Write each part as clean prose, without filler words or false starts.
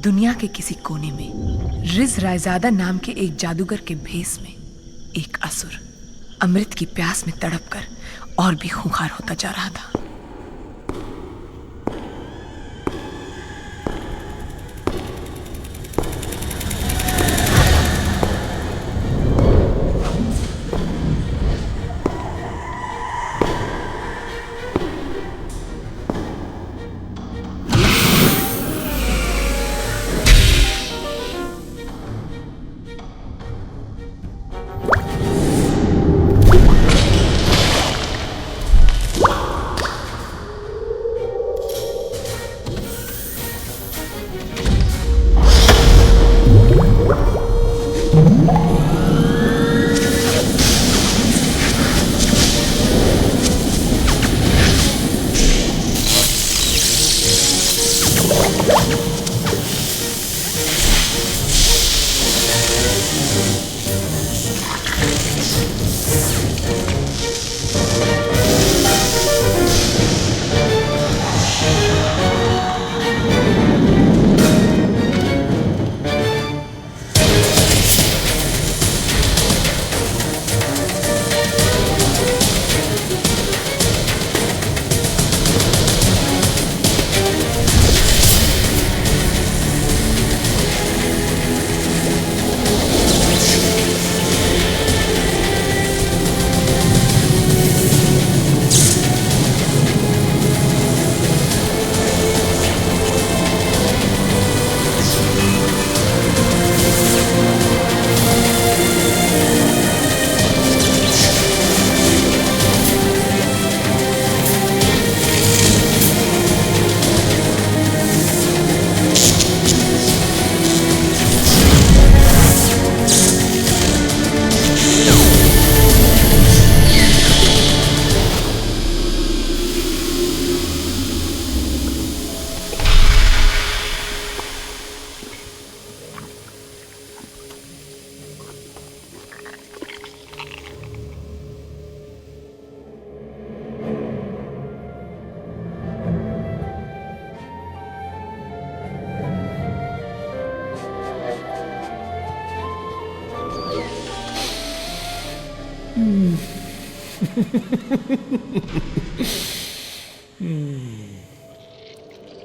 दुनिया के किसी कोने में रिज रायजादा नाम के एक जादूगर के भेष में एक असुर अमृत की प्यास में तड़पकर और भी खूंखार होता जा रहा था।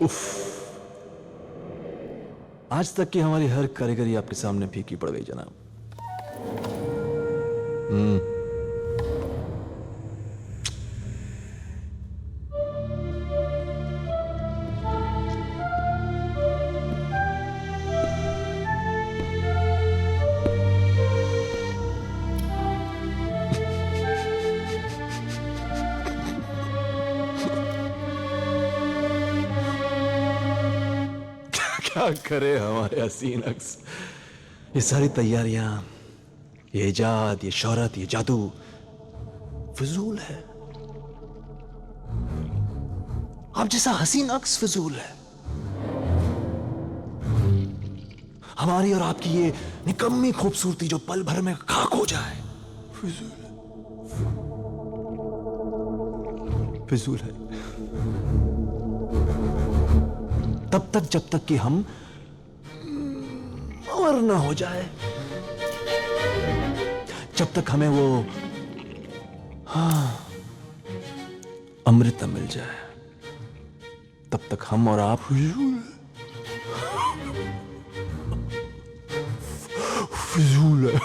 उफ, आज तक की हमारी हर कारीगरी आपके सामने फीकी पड़ गई जनाब। क्या करे हमारे हसीन अक्स, ये सारी तैयारियां, ये इजाद, ये शोहरत, ये जादू फिजूल है। आप जैसा हसीन अक्स फिजूल है। हमारी और आपकी ये निकम्मी खूबसूरती जो पल भर में खाक हो जाए फिजूल है, फिजूल है। तब तक जब तक कि हम अमर न हो जाए, जब तक हमें वो अमृत मिल जाए, तब तक हम और आप फिजूल है, फिजूल है,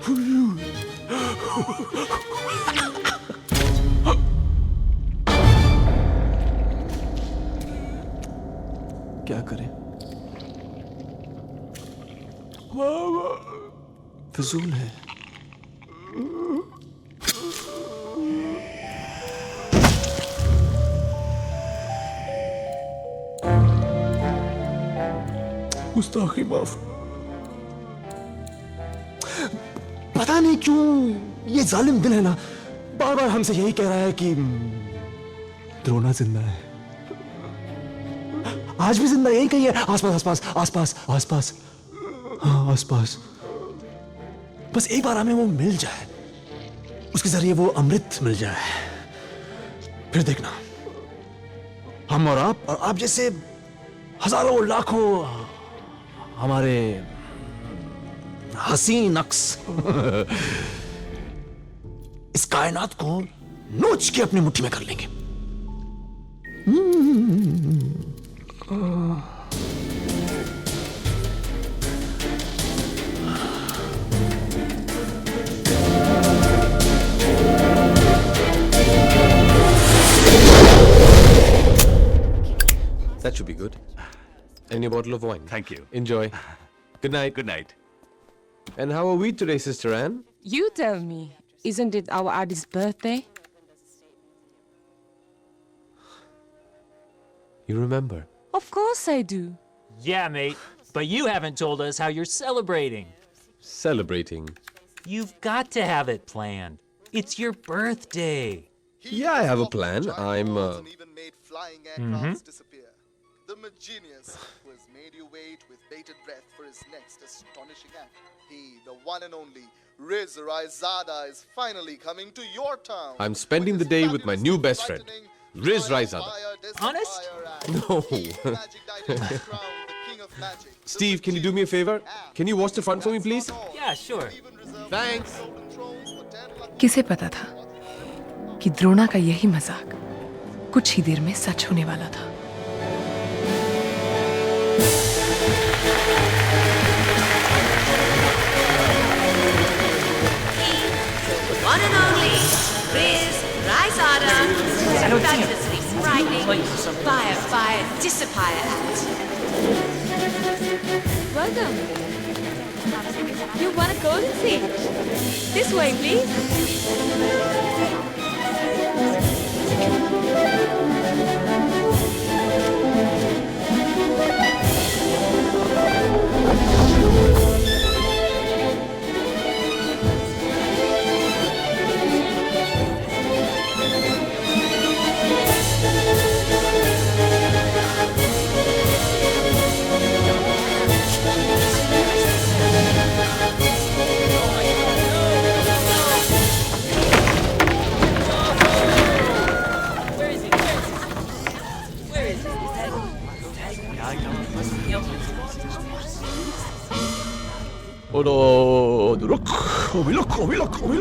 फिजूल। क्या करें? फिजूल है। गुस्ताखी माफ। पता नहीं क्यों ये जालिम दिल है ना, बार बार हमसे यही कह रहा है कि द्रोणा जिंदा है। आज भी जिंदा, यही कहीं है, आसपास आसपास आसपास आसपास, हाँ आसपास। बस एक बार हमें वो मिल जाए, उसके जरिए वो अमृत मिल जाए, फिर देखना हम और आप जैसे हजारों लाखों हमारे हसीन अक्स इस कायनात को नोच के अपनी मुट्ठी में कर लेंगे। That should be good. And a bottle of wine. Thank you. Enjoy. Good night. Good night. And how are we today, Sister Anne? You tell me. Isn't it our Adi's birthday? You remember? Of course I do. Yeah, mate. But you haven't told us how you're celebrating. Celebrating. You've got to have it planned. It's your birthday. Yeah, I have a plan. I'm, Even made flying aircrafts disappear. The Magenius who has made you wait with bated breath for his next astonishing act. He, the one and only Riz Raizada, is finally coming to your town. I'm spending the day with my new best friend, Riz Raizada. Honest? No. Steve, can you do me a favor? Can you watch the front for me, please? Yeah, sure. Thanks. किसे पता था कि द्रोणा का यही मजाक कुछ ही देर में सच होने वाला था। One and only Riz Raizada, fabulously frightening fire dissipier act. Welcome. You want a golden seat? This way, please.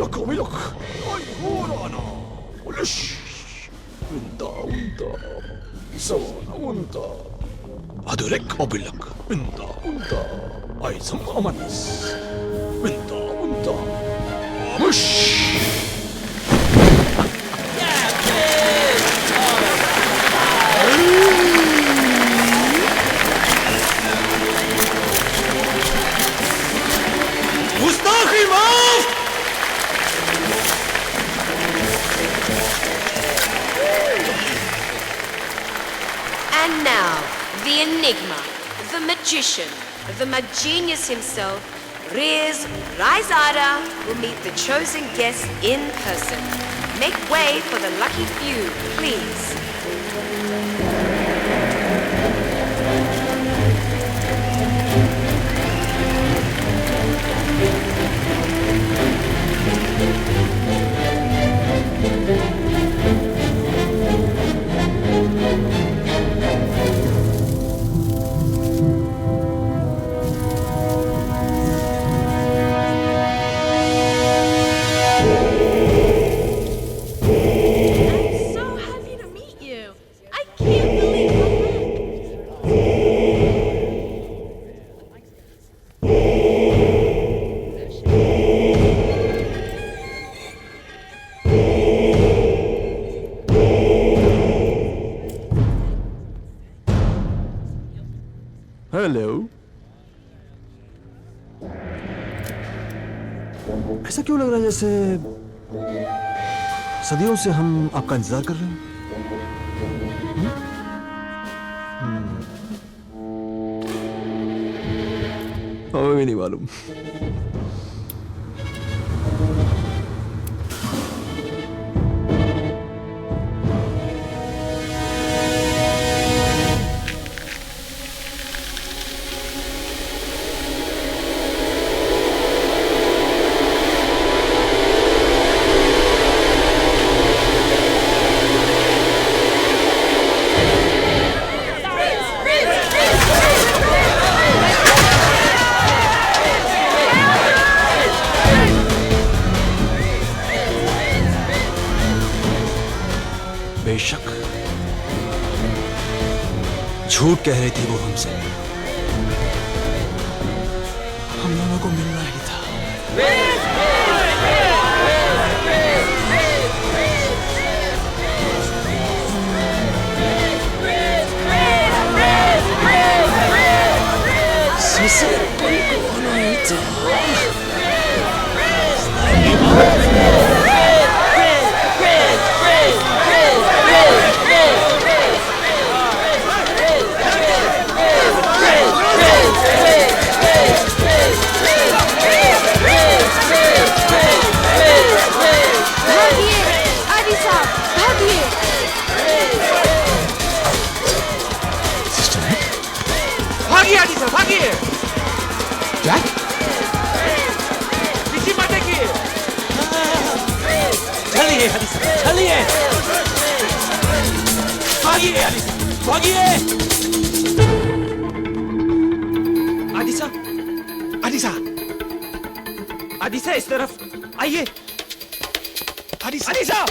look, we look. Unda. Savana unda. Adurek obilak. Unda. Aizam amanas. Unda. Amush. Gustachi maaf! And now, the enigma, the magician, the Magenius himself, Riz Raizada, will meet the chosen guest in person. Make way for the lucky few, please. Hello. ऐसा क्यों लग रहा है जैसे सदियों से हम आपका इंतजार कर रहे हैं? हमें भी नहीं मालूम। बेशक झूठ कह रही थी वो हमसे, हम दोनों को मिलना ही था। भागिए आदि साहब, भागिए। जैक, पीछे मत देखिए। चलिए आदि साहब, चलिए। भागिए आदि साहब, भागिए। आदि साहब, आदि साहब, आदि साहब इस तरफ आइए। आदि साहब।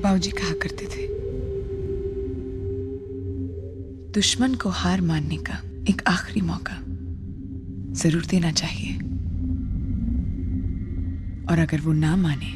बाबूजी कहा करते थे, दुश्मन को हार मानने का एक आखिरी मौका जरूर देना चाहिए, और अगर वो ना माने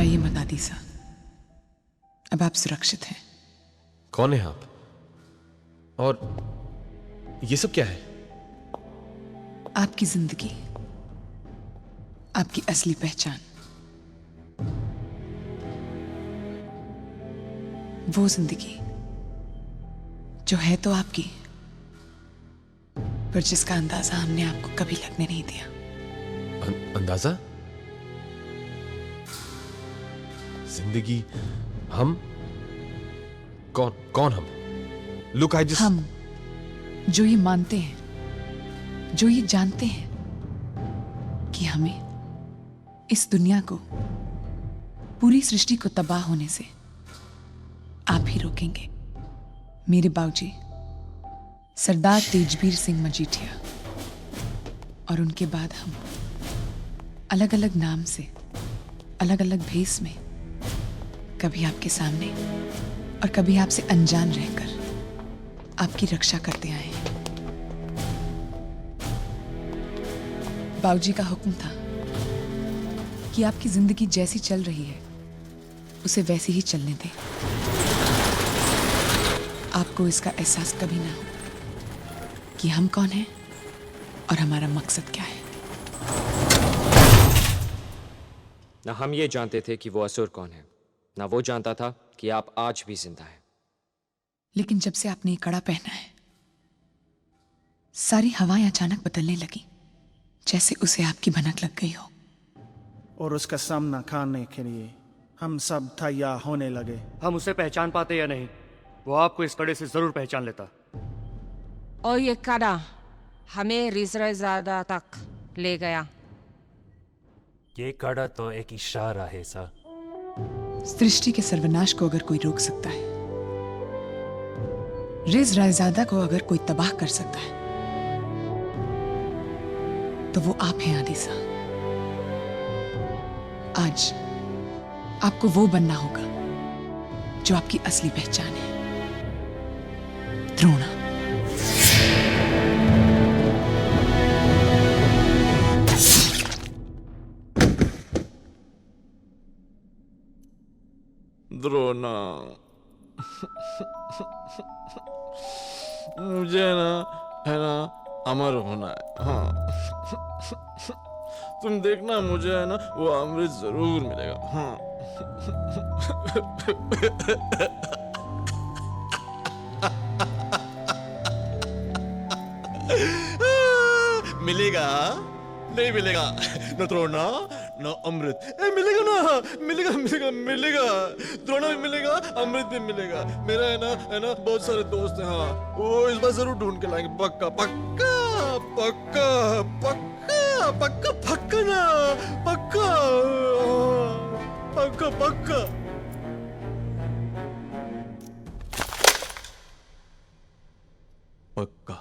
घबराइए मत आदिसा, अब आप सुरक्षित हैं। कौन है आप? और ये सब क्या है? आपकी जिंदगी, आपकी असली पहचान, वो जिंदगी जो है तो आपकी, पर जिसका अंदाजा हमने आपको कभी लगने नहीं दिया। अंदाजा? जिंदगी? हम? कौन हम? लुक आई जस्ट हम जो ये मानते हैं, जो ये जानते हैं कि हमें इस दुनिया को, पूरी सृष्टि को तबाह होने से आप ही रोकेंगे। मेरे बाबूजी सरदार तेजबीर सिंह मजीठिया, और उनके बाद हम अलग अलग नाम से, अलग अलग भेस में, कभी आपके सामने और कभी आपसे अनजान रहकर आपकी रक्षा करते आए हैं। बाबूजी का हुक्म था कि आपकी जिंदगी जैसी चल रही है उसे वैसे ही चलने दें। आपको इसका एहसास कभी ना हो कि हम कौन हैं और हमारा मकसद क्या है। ना हम ये जानते थे कि वो असुर कौन है, ना वो जानता था कि आप आज भी जिंदा हैं। लेकिन जब से आपने ये कड़ा पहना है, सारी हवाएं अचानक बदलने लगी, जैसे उसे आपकी भनक लग गई हो। और उसका सामना करने के लिए हम सब तैयार होने लगे। हम उसे पहचान पाते या नहीं, वो आपको इस कड़े से जरूर पहचान लेता। और ये कड़ा हमें रिजराइजादा तक ले गया। ये कड़ा तो एक इशारा है सर। सृष्टि के सर्वनाश को अगर कोई रोक सकता है, रिज रायजादा को अगर कोई तबाह कर सकता है, तो वो आप हैं आदिसा। आज आपको वो बनना होगा जो आपकी असली पहचान है, द्रोणा। द्रोणा, मुझे है ना अमर होना है। हाँ, तुम देखना, मुझे है ना वो अमृत जरूर मिलेगा। हाँ। मिलेगा? नहीं मिलेगा। न द्रोणा न अमृत। मिलेगा ना, मिलेगा मिलेगा मिलेगा। द्रोणा भी मिलेगा, अमृत भी मिलेगा। मेरा है ना बहुत सारे दोस्त हैं। हाँ, वो इस बार जरूर ढूंढ के लाएंगे। पक्का पक्का पक्का पक्का पक्का पक्का ना, पक्का पक्का पक्का। पक्का।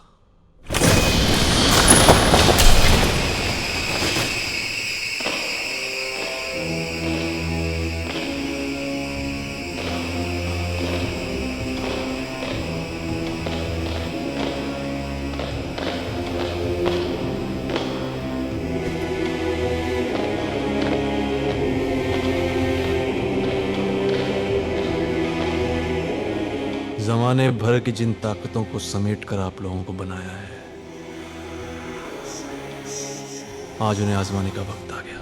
जमाने भर की जिन ताकतों को समेटकर आप लोगों को बनाया है, आज उन्हें आजमाने का वक्त आ गया।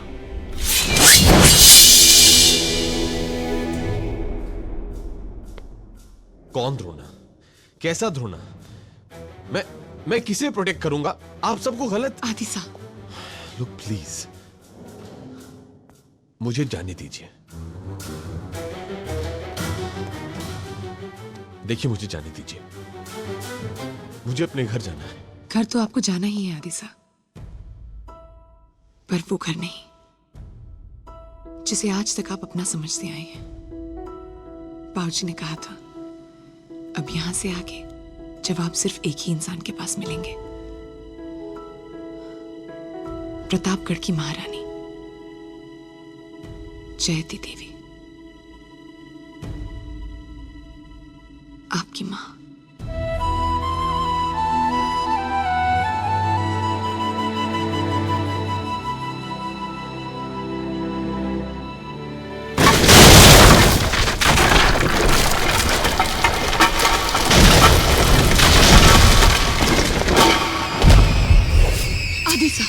कौन द्रोणा? कैसा द्रोणा? मैं किसे प्रोटेक्ट करूंगा? आप सबको गलत। आदिसा, लुक प्लीज, मुझे जाने दीजिए। देखिए, मुझे जाने दीजिए। मुझे अपने घर जाना है। घर तो आपको जाना ही है आदिसा, पर वो घर नहीं जिसे आज तक आप अपना समझते आए हैं। बाबूजी ने कहा था, अब यहां से आगे जवाब सिर्फ एक ही इंसान के पास मिलेंगे, प्रतापगढ़ की महारानी जयती देवी, आपकी मां। आदिसा,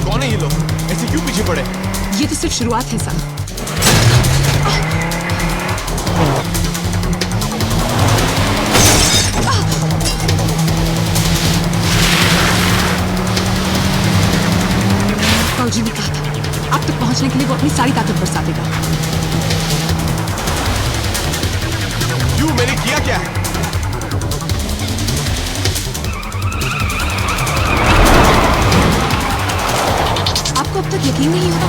कौन है ये लोग? ऐसे क्यों पीछे पड़े? ये तो सिर्फ शुरुआत है साहब। फौजी ने कहा था अब तक पहुंचने के लिए वो अपनी सारी ताकत बरसा देगा। क्यों? मैंने किया क्या है? आपको अब तक यकीन नहीं होता?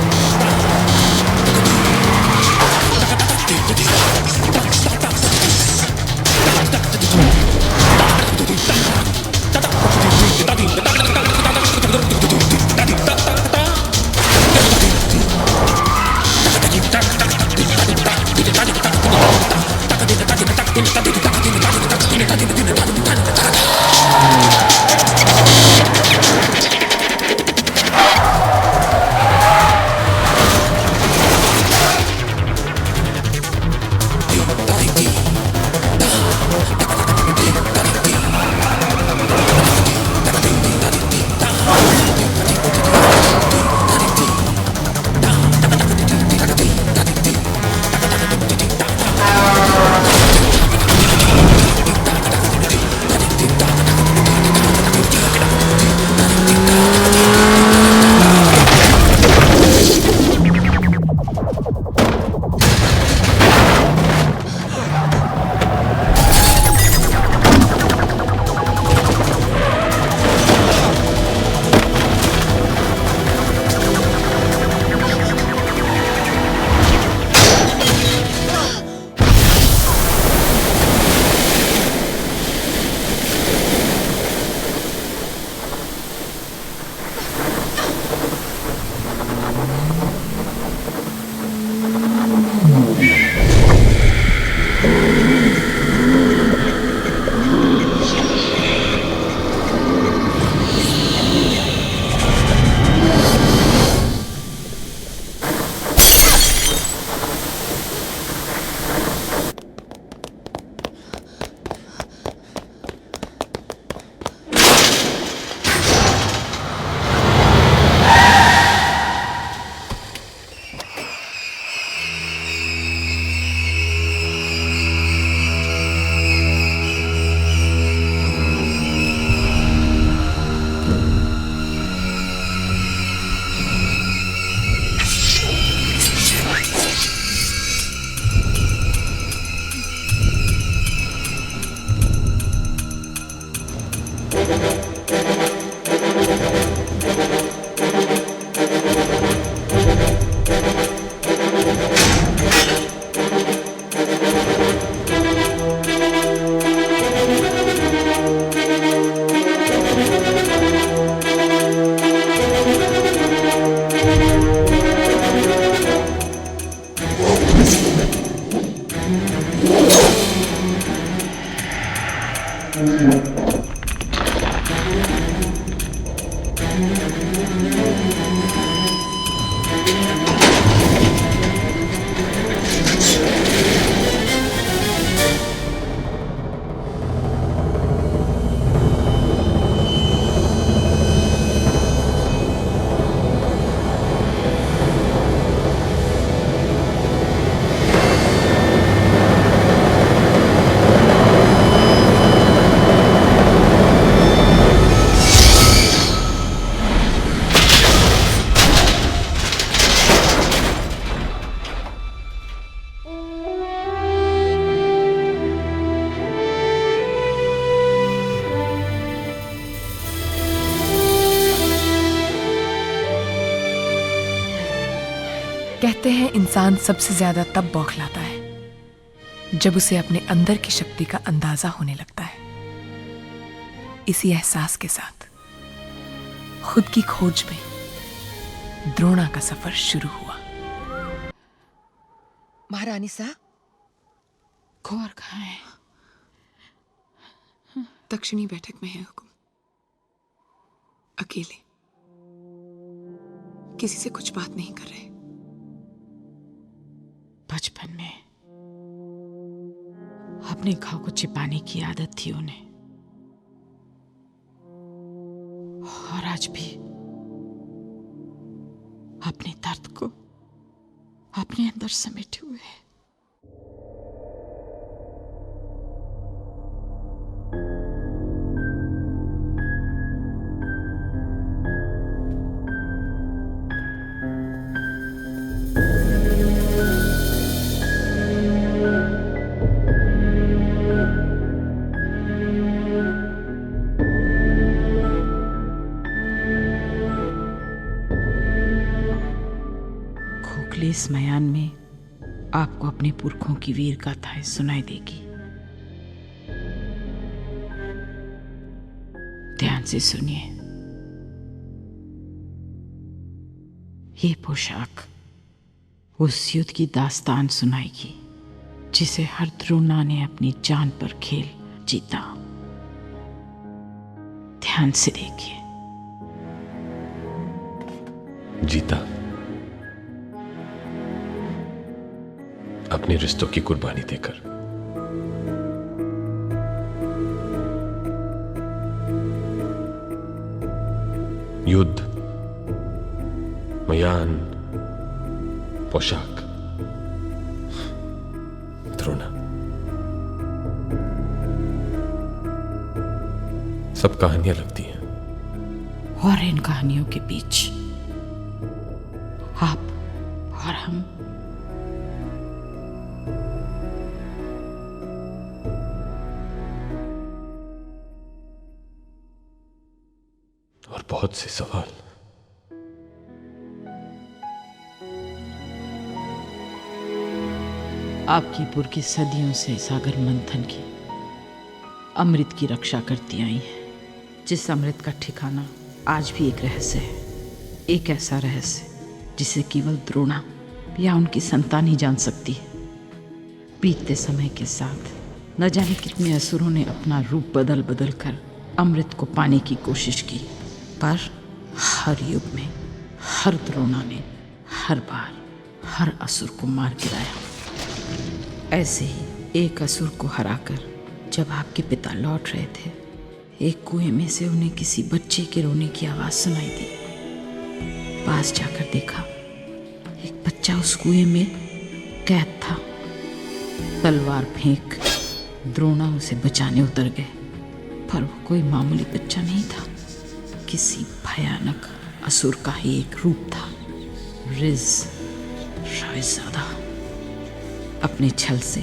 कहते हैं इंसान सबसे ज्यादा तब बौखलाता है जब उसे अपने अंदर की शक्ति का अंदाजा होने लगता है। इसी एहसास के साथ खुद की खोज में द्रोणा का सफर शुरू हुआ। महारानी सा, कौर कहाँ है? दक्षिणी बैठक में है हुकुम। अकेले, किसी से कुछ बात नहीं कर रहे। बचपन में अपने घाव को छिपाने की आदत थी उन्हें, और आज भी अपने दर्द को अपने अंदर समेटे हुए है। इस मयान में आपको अपने पुरखों की वीर गाथाएं सुनाई देगी। ध्यान से सुनिए। ये पोशाक उस युद्ध की दास्तान सुनाएगी जिसे हर द्रोणा ने अपनी जान पर खेल जीता। ध्यान से देखिए। जीता अपने रिश्तों की कुर्बानी देकर। युद्ध, मयान, पोशाक, द्रोणा, सब कहानियां लगती हैं। और इन कहानियों के बीच आप और हम और बहुत से सवाल। आपकी पुरखी सदियों से सागर मंथन की अमृत की रक्षा करती आई हैं, जिस अमृत का ठिकाना आज भी एक रहस्य है। एक ऐसा रहस्य जिसे केवल द्रोणा या उनकी संतान ही जान सकती है। बीतते समय के साथ न जाने कितने असुरों ने अपना रूप बदल बदल कर अमृत को पाने की कोशिश की, पर हर युग में हर द्रोणा ने हर बार हर असुर को मार गिराया। ऐसे ही एक असुर को हराकर जब आपके पिता लौट रहे थे, एक कुएं में से उन्हें किसी बच्चे के रोने की आवाज सुनाई दी। पास जाकर देखा, एक बच्चा उस कुएं में कैद था। तलवार फेंक द्रोणा उसे बचाने उतर गए, पर वो कोई मामूली बच्चा नहीं था, किसी भयानक असुर का ही एक रूप था। रिज रायजादा अपने छल से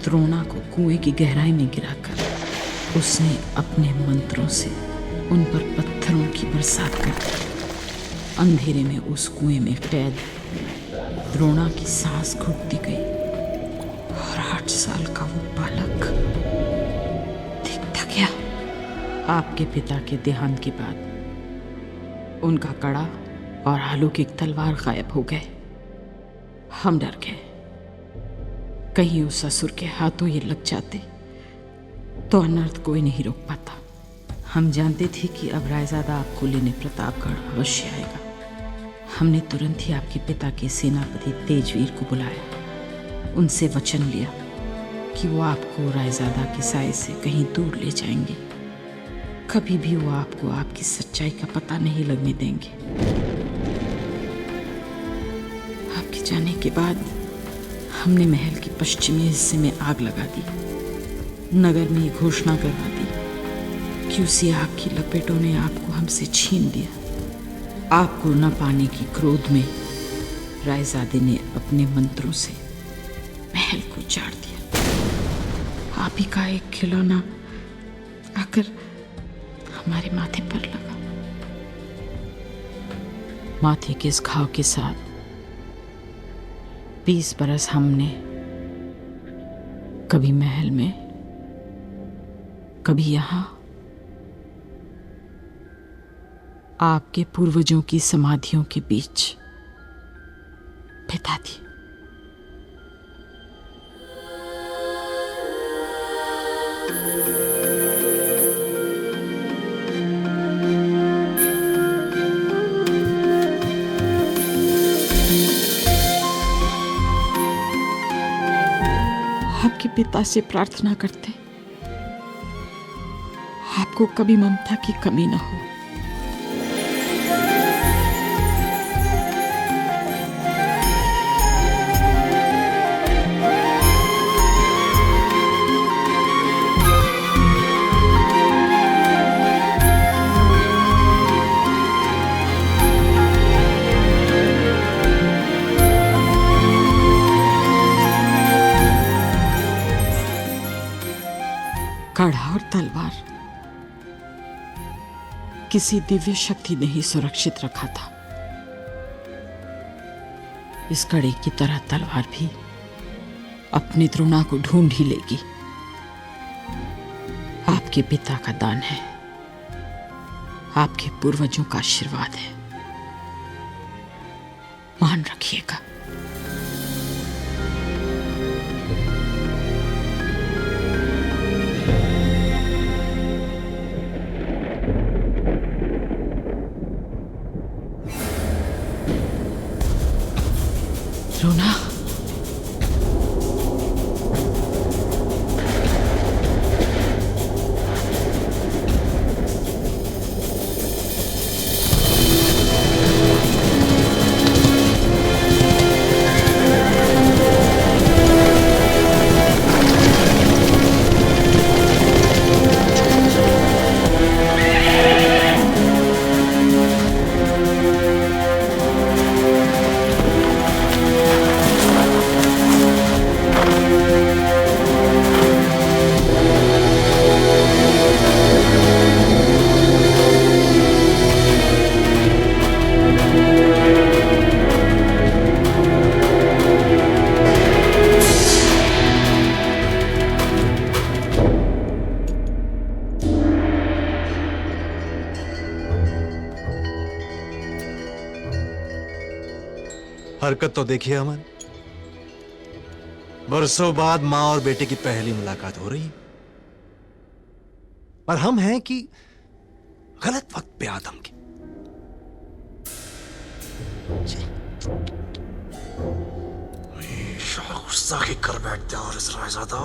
द्रोणा को कुएं की गहराई में गिराकर उसने अपने मंत्रों से उन पर पत्थरों की बरसात कर दी। अंधेरे में उस कुएं में कैद द्रोणा की सांस घुटती गई, और 8 साल का वो बालक दिखता गया। आपके पिता के देहांत के बाद उनका कड़ा और अलौकिक तलवार गायब हो गए। हम डर गए, कहीं उस असुर के हाथों ये लग जाते तो अनर्थ कोई नहीं रोक पाता। हम जानते थे कि अब रायजादा आपको लेने प्रतापगढ़ अवश्य आएगा। हमने तुरंत ही आपके पिता के सेनापति तेजवीर को बुलाया। उनसे वचन लिया कि वो आपको रायजादा के साए से कहीं दूर ले जाएंगे। कभी भी वो आपको आपकी सच्चाई का पता नहीं लगने देंगे। आपके जाने के बाद हमने महल के पश्चिमी हिस्से में आग लगा दी। नगर में ये घोषणा करवा दी कि उसी आग की लपेटों ने आपको हमसे छीन लिया। आपको न पाने की क्रोध में रायजादे ने अपने मंत्रों से महल को उजाड़ दिया। आप ही का एक खिलौना आकर हमारे माथे पर लगा। माथे के इस घाव के साथ 20 बरस हमने कभी महल में, कभी यहां आपके पूर्वजों की समाधियों के बीच बिता दी। आपके पिता से प्रार्थना करते आपको कभी ममता की कमी ना हो। कड़ा और तलवार किसी दिव्य शक्ति ने ही सुरक्षित रखा था। इस कड़े की तरह तलवार भी अपनी द्रोणा को ढूंढ ही लेगी। आपके पिता का दान है, आपके पूर्वजों का आशीर्वाद है, मान रखिएगा। द्रोणा, हरकत तो देखिए अमन, बरसों बाद मां और बेटे की पहली मुलाकात हो रही है और हम हैं कि गलत वक्त पे आदम के। गुस्सा की कर बैठते हैं और इस रायज़ादा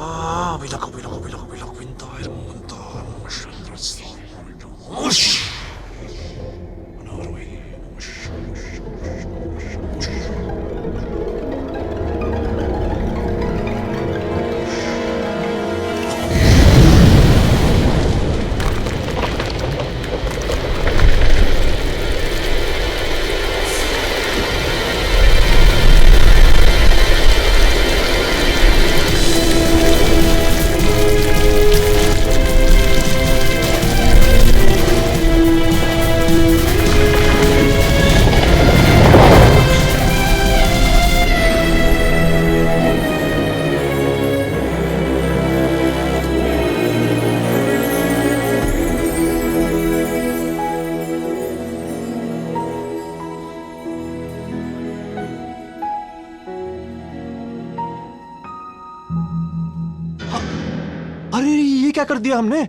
क्या कर दिया हमने?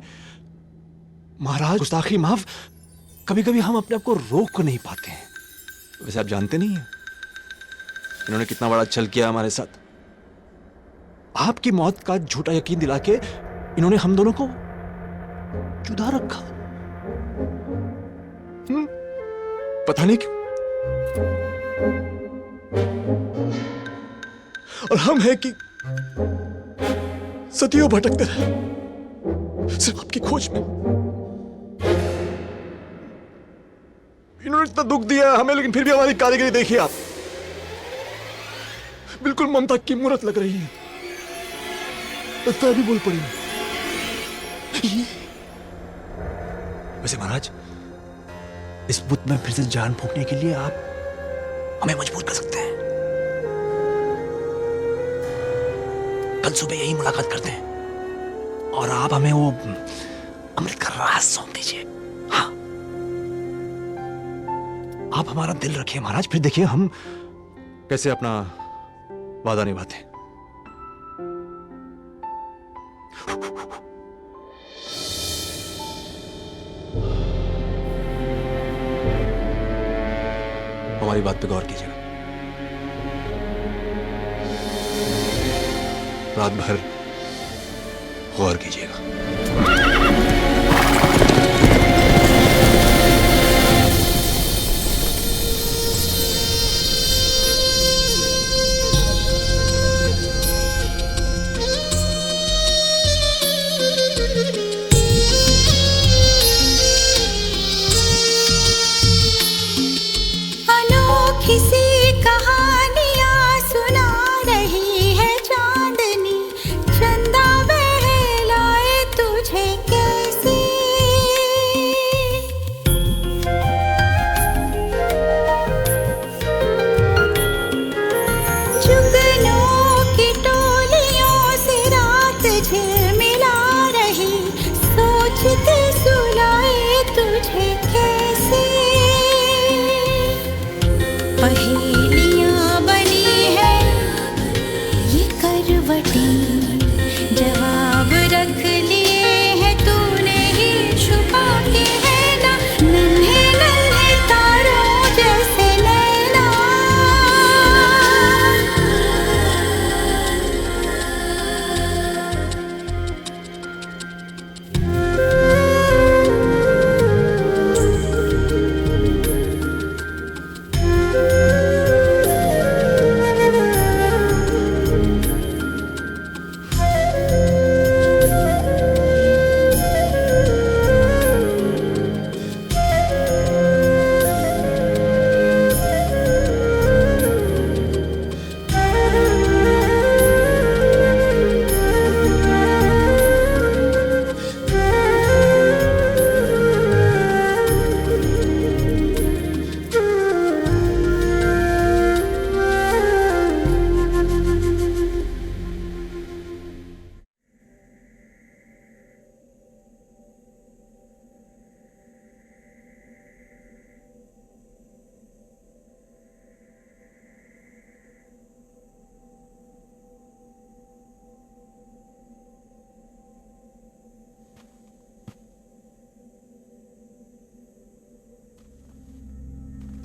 महाराज, गुस्ताखी माफ। कभी कभी हम अपने आप को रोक नहीं पाते हैं। वैसे आप जानते नहीं हैं इन्होंने कितना बड़ा छल किया हमारे साथ। आपकी मौत का झूठा यकीन दिला के इन्होंने हम दोनों को जुदा रखा। पता नहीं क्यों। और हम हैं कि सदियों भटकते रहे सिर्फ आपकी खोज में। इन्होंने इतना दुख दिया हमें, लेकिन फिर भी हमारी कारीगरी देखिए आप, बिल्कुल ममता की मूर्त लग रही है। लगता भी बोल पड़ी। वैसे महाराज, इस बुत में फिर से जान फूंकने के लिए आप हमें मजबूर कर सकते हैं। कल सुबह यही मुलाकात करते हैं और आप हमें वो अमृत का राज सौंप दीजिए। हाँ, आप हमारा दिल रखिए महाराज, फिर देखिए हम कैसे अपना वादा निभाते हैं। हमारी बात पे गौर कीजिएगा। रात भर गौर कीजिएगा। अनोखी सी कहानियां सुना रही है चांदनी, चंदा बहलाए तुझे कैसे। जुगनों की टोलियों से रात झिलमिला रही, सोचते सुलाए तुझे कैसे। पहेलियां बनी है ये करवटें, जवाब रख लिए हैं तूने ही छुपा के, है ना नन्हे नन्हे तारों जैसे नैना।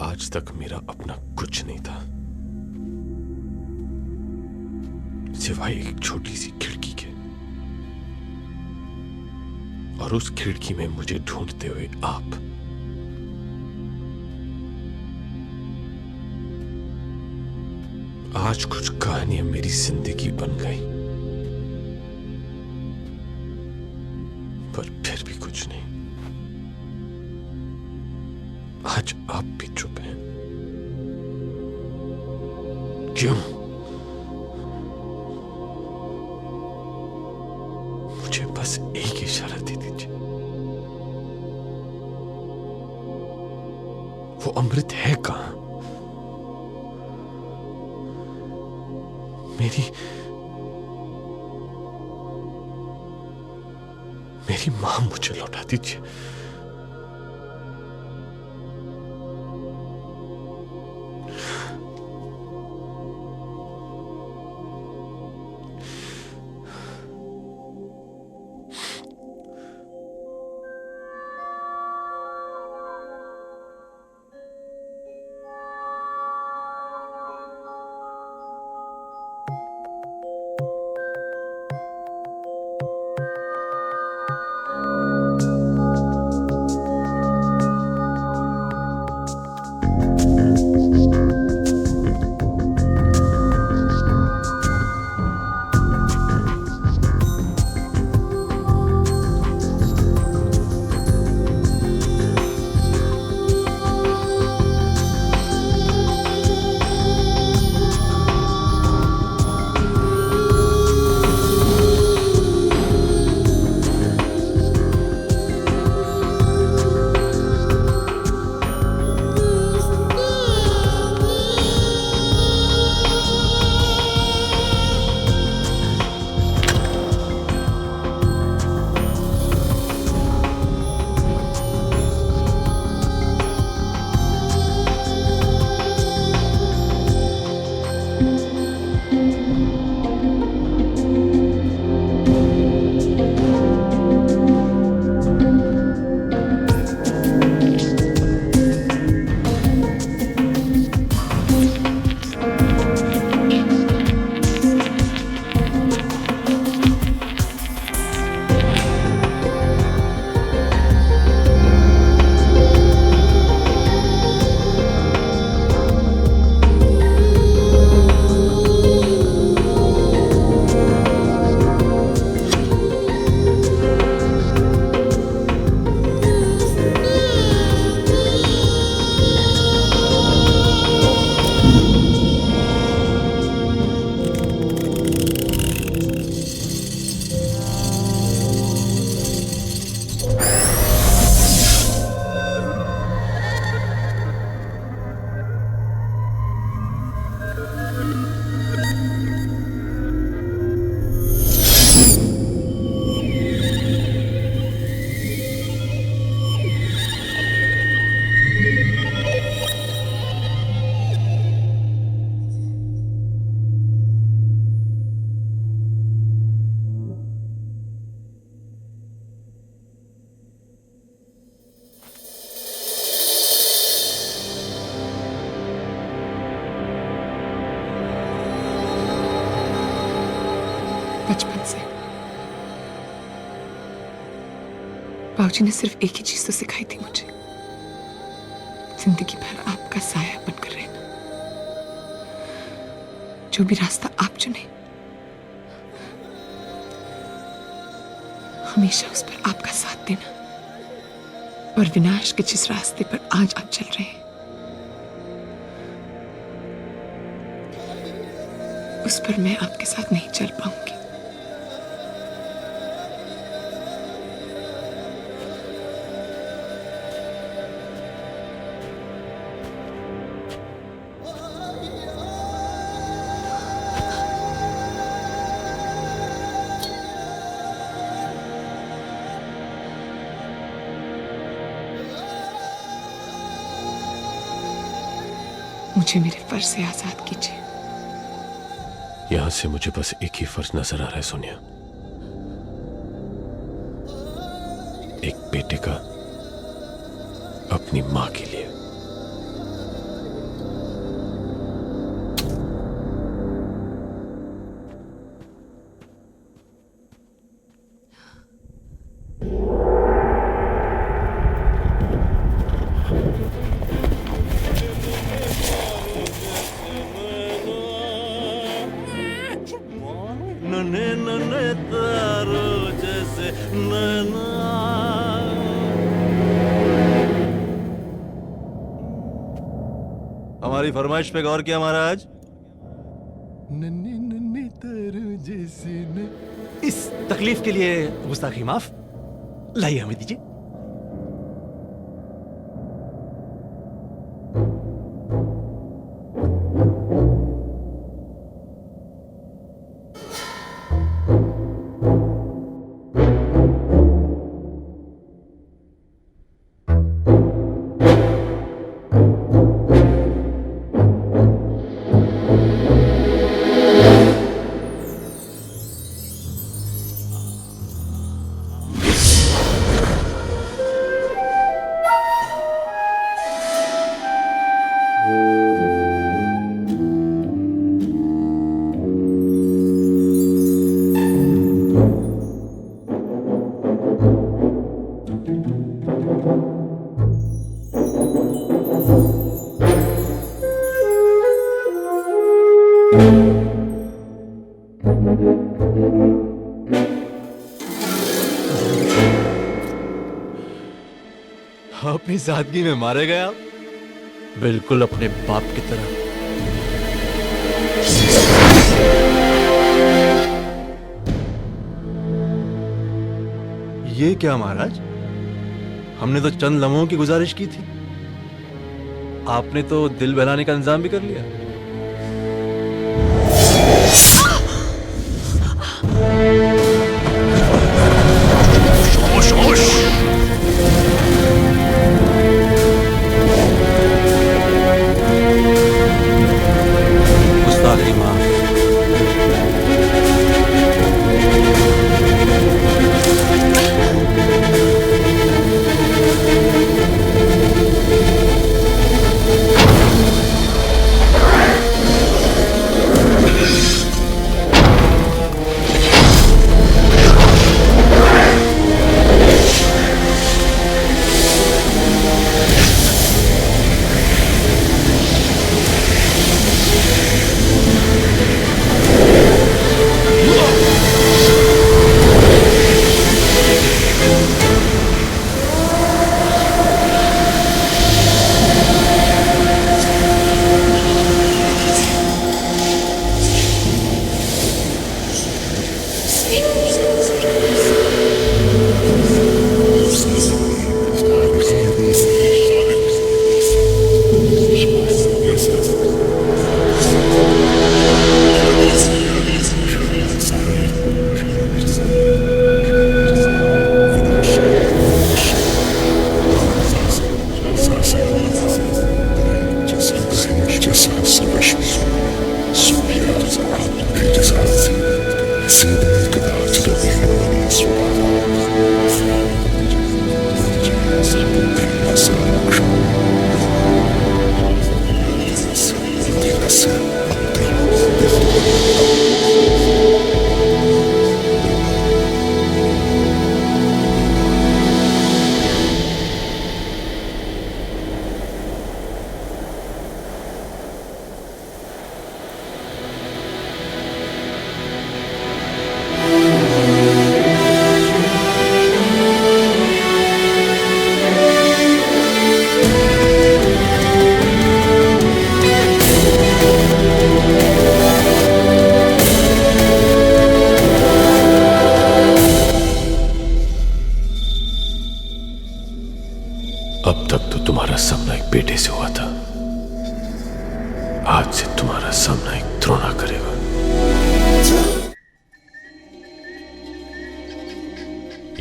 आज तक मेरा अपना कुछ नहीं था सिवाय एक छोटी सी खिड़की के, और उस खिड़की में मुझे ढूंढते हुए आप। आज कुछ कहानियां मेरी जिंदगी बन गई, पर फिर भी कुछ नहीं। आज आप भी चुप हैं। क्यों? मुझे बस एक इशारा दे दीजिए। वो अमृत है कहां? मेरी मां मुझे लौटा दीजिए। बचपन से बाबूजी ने सिर्फ एक ही चीज तो सिखाई थी मुझे, जिंदगी भर आपका साया बनकर रहना। जो भी रास्ता आप चुने हमेशा उस पर आपका साथ देना, और विनाश के जिस रास्ते पर आज आप चल रहे हैं उस पर मैं आपके साथ नहीं चल पाऊंगी। मुझे मेरे फर्ज से आजाद कीजिए। यहां से मुझे बस एक ही फर्ज नजर आ रहा है सोनिया, एक बेटे का अपनी मां के लिए। हमारी फरमाइश पे गौर किया महाराज। नन्हे नन्हे तारों जैसे न। इस तकलीफ के लिए गुस्ताखी माफ। लाइए हमें दीजिए। अपनी सादगी में मारे गए आप? बिल्कुल अपने बाप की तरह। ये क्या महाराज? हमने तो चंद लम्हों की गुजारिश की थी, आपने तो दिल बहलाने का इंतजाम भी कर लिया। गुस्ताखी माफ।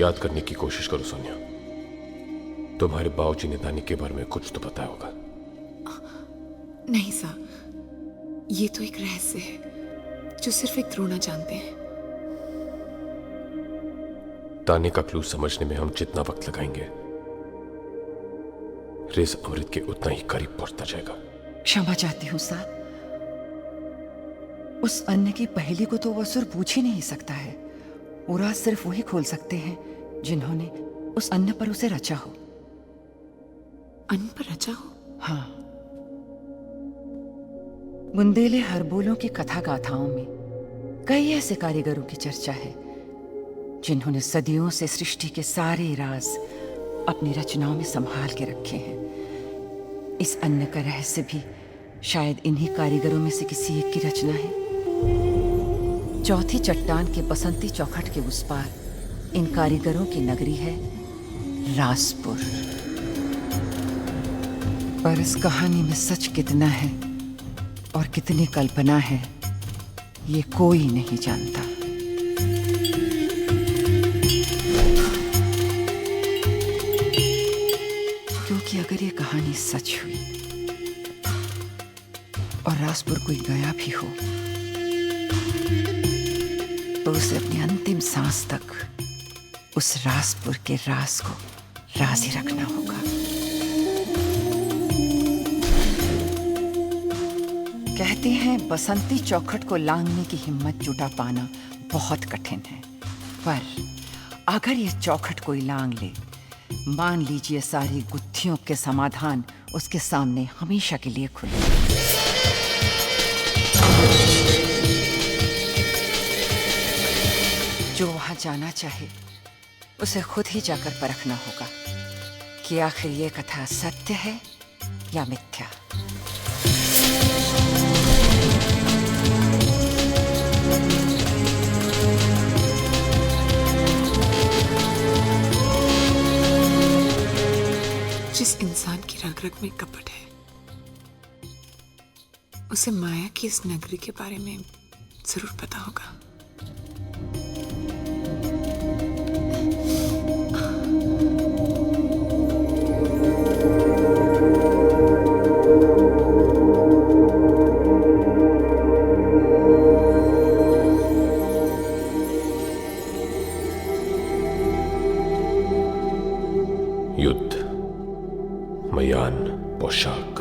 याद करने की कोशिश करो सोनिया। तुम्हारे बाबूजी ने दानी के बारे में कुछ तो बताया होगा। नहीं सर, ये तो एक रहस्य है जो सिर्फ एक द्रोणा जानते हैं। दानी का क्लू समझने में हम जितना वक्त लगाएंगे, रेस अमृत के उतना ही करीब पहुंचता जाएगा। क्षमा चाहती हूँ साहब, उस अन्न की पहेली को तो वो असुर पूछ ही नहीं सकता है। वो राज सिर्फ वही खोल सकते हैं जिन्होंने उस अन्न पर उसे रचा हो। अन्न पर रचा हो? हाँ। बुंदेले हरबोलों की कथा गाथाओं में कई ऐसे कारीगरों की चर्चा है जिन्होंने सदियों से सृष्टि के सारे राज अपनी रचनाओं में संभाल के रखे हैं। इस अन्न का रहस्य भी शायद इन्हीं कारीगरों में से किसी एक की रचना है। चौथी चट्टान के बसंती चौखट के उस पार इन कारीगरों की नगरी है रासपुर। पर इस कहानी में सच कितना है और कितनी कल्पना है, ये कोई नहीं जानता। क्योंकि अगर ये कहानी सच हुई और रासपुर कोई गया भी हो तो उसे अपनी अंतिम सांस तक उस रासपुर के राज को राज ही रखना होगा। कहते हैं बसंती चौखट को लांघने की हिम्मत जुटा पाना बहुत कठिन है, पर अगर ये चौखट कोई लांघ ले, मान लीजिए सारी गुत्थियों के समाधान उसके सामने हमेशा के लिए खुले। जो वहां जाना चाहे उसे खुद ही जाकर परखना होगा कि आखिर ये कथा सत्य है या मिथ्या। जिस इंसान की रग रग में कपट है, उसे माया की इस नगरी के बारे में जरूर पता होगा। युद्ध, मयान, पोशाक,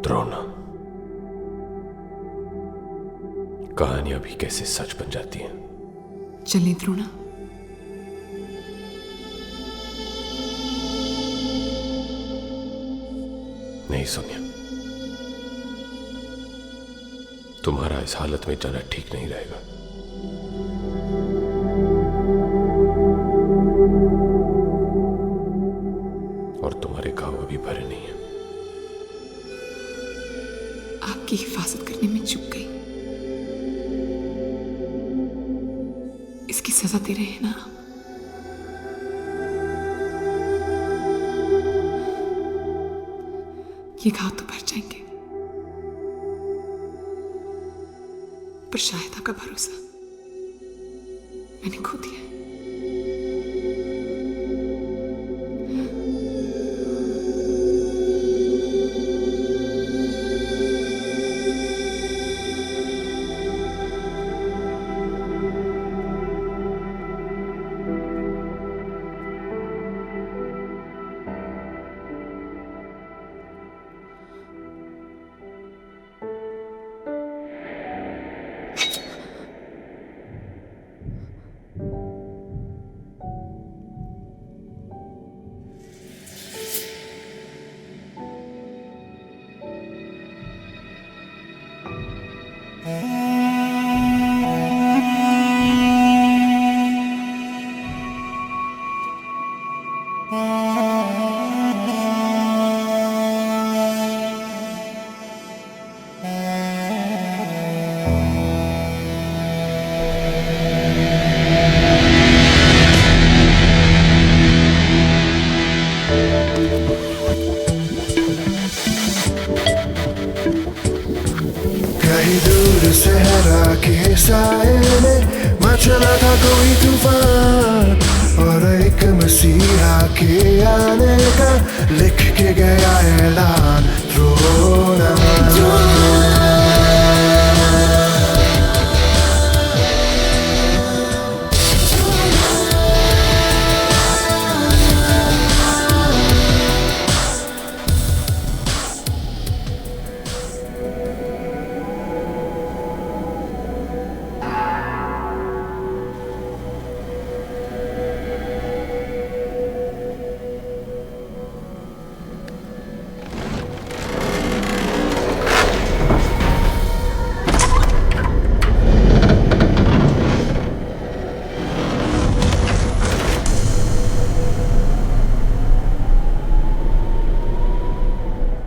द्रोण, कहानियां भी कैसे सच बन जाती हैं। चलें द्रोणा। नहीं सोनिया, तुम्हारा इस हालत में जाना ठीक नहीं रहेगा। और तुम्हारे घाव अभी भरे नहीं है। आपकी हिफाजत करने में चूक गई, इसकी सजा दे रहे हैं ना आप। ये घाव तो भर जाएंगे, पर शायद आपका भरोसा मैंने खो दिया है। कहीं दूर सहरा के साए में मचला था कोई तूफान। मसीहा के आने का लिख के गया ऐलान रोना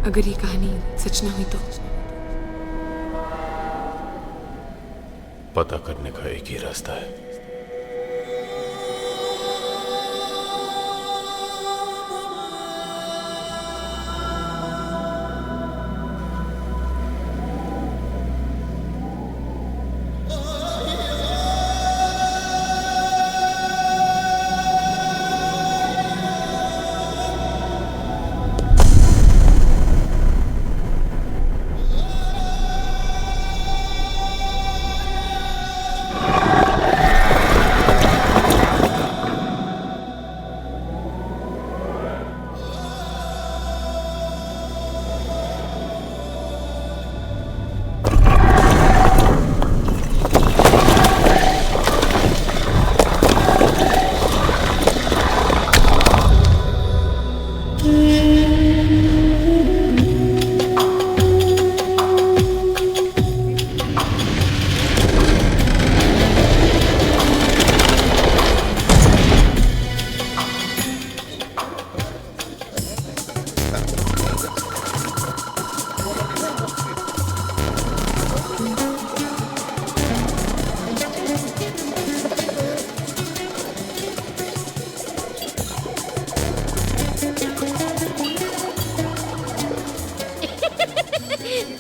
अगर ये कहानी सच ना हुई तो पता करने का एक ही रास्ता है।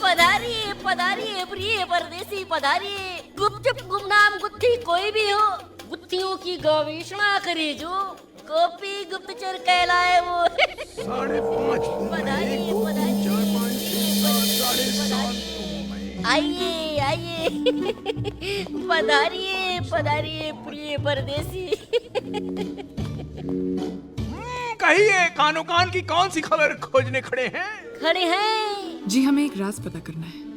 पधारिए पधारिए प्रिय परदेसी पधारिए। गुपचुप गुमनाम गुत्थी कोई भी हो, गुत्थियों की गवेषणा करे जो गोपी गुप्तचर कहलाए वो। 5:30 पधारिए आइए आइए पधारिए पधारिए प्रिय परदेसी। कहिए कानो कान की कौन सी खबर खोजने खड़े हैं? खड़े हैं जी, हमें एक राज पता करना है।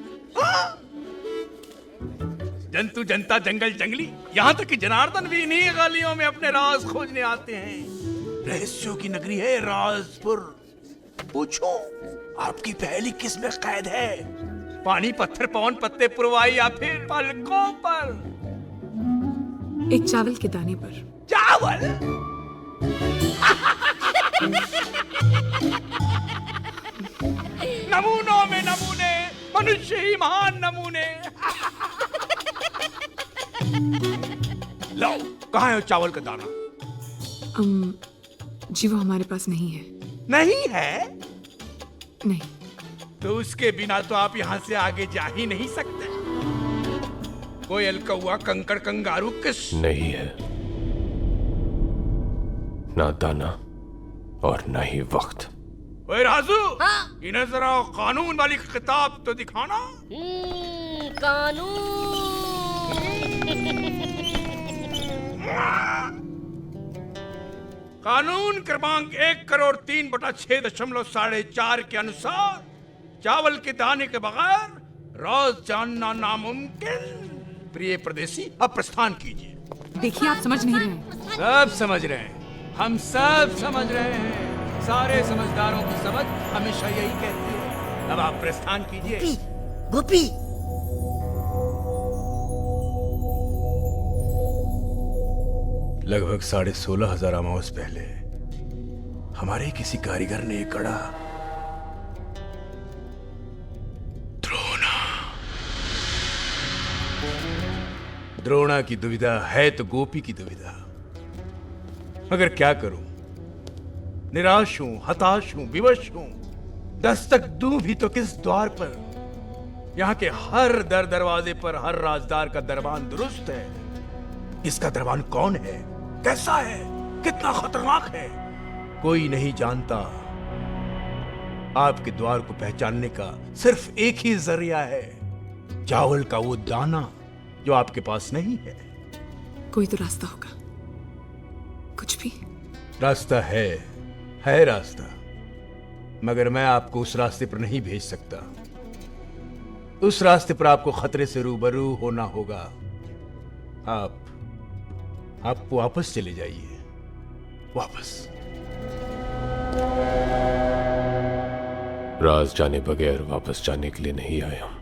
जंतु जनता जंगल जंगली, यहाँ तक कि जनार्दन भी इन्हीं गलियों में अपने राज खोजने आते हैं। रहस्यों की नगरी है राजपुर। पूछो आपकी पहली किस में कैद है? पानी पत्थर पवन पत्ते पुरवाई या फिर पलकों पर? एक चावल के दाने पर। चावल? नमूनों में नमूने, मनुष्य ही महान नमूने। लो, कहाँ है वो चावल का दाना? जी वो हमारे पास नहीं है। नहीं है? नहीं। तो उसके बिना तो आप यहाँ से आगे जा ही नहीं सकते। कोयल कौआ कंकड़ कंगारू किस? नहीं है, ना दाना और ना ही वक्त। ओए राजू, इन्हें जरा कानून वाली किताब तो दिखाना। कानून क्रमांक 1,03,6.4 के अनुसार चावल के दाने के बगैर राज जानना नामुमकिन। प्रिय परदेसी, अब प्रस्थान कीजिए। देखिए आप समझ नहीं रहे हैं। सब समझ रहे हैं, हम सब समझ रहे हैं। सारे समझदारों की समझ हमेशा यही कहती है। अब आप प्रस्थान कीजिए। गोपी लगभग 16,500 अमावस पहले हमारे किसी कारीगर ने एक कड़ा द्रोणा की दुविधा है तो गोपी की दुविधा। मगर क्या करूं, निराश हूं, हताश हूं, विवश हूं। दस्तक दूं भी तो किस द्वार पर? यहाँ के हर दरवाजे पर हर राजदार का दरबान दुरुस्त है। इसका दरबान कौन है, कैसा है, कितना खतरनाक है। कोई नहीं जानता। आपके द्वार को पहचानने का सिर्फ एक ही जरिया है, चावल का वो दाना जो आपके पास नहीं है। कोई तो रास्ता होगा, कुछ भी। रास्ता है रास्ता, मगर मैं आपको उस रास्ते पर नहीं भेज सकता। उस रास्ते पर आपको खतरे से रूबरू होना होगा। आप वापस चले जाइए, वापस। राज जाने बगैर वापस जाने के लिए नहीं आए हम।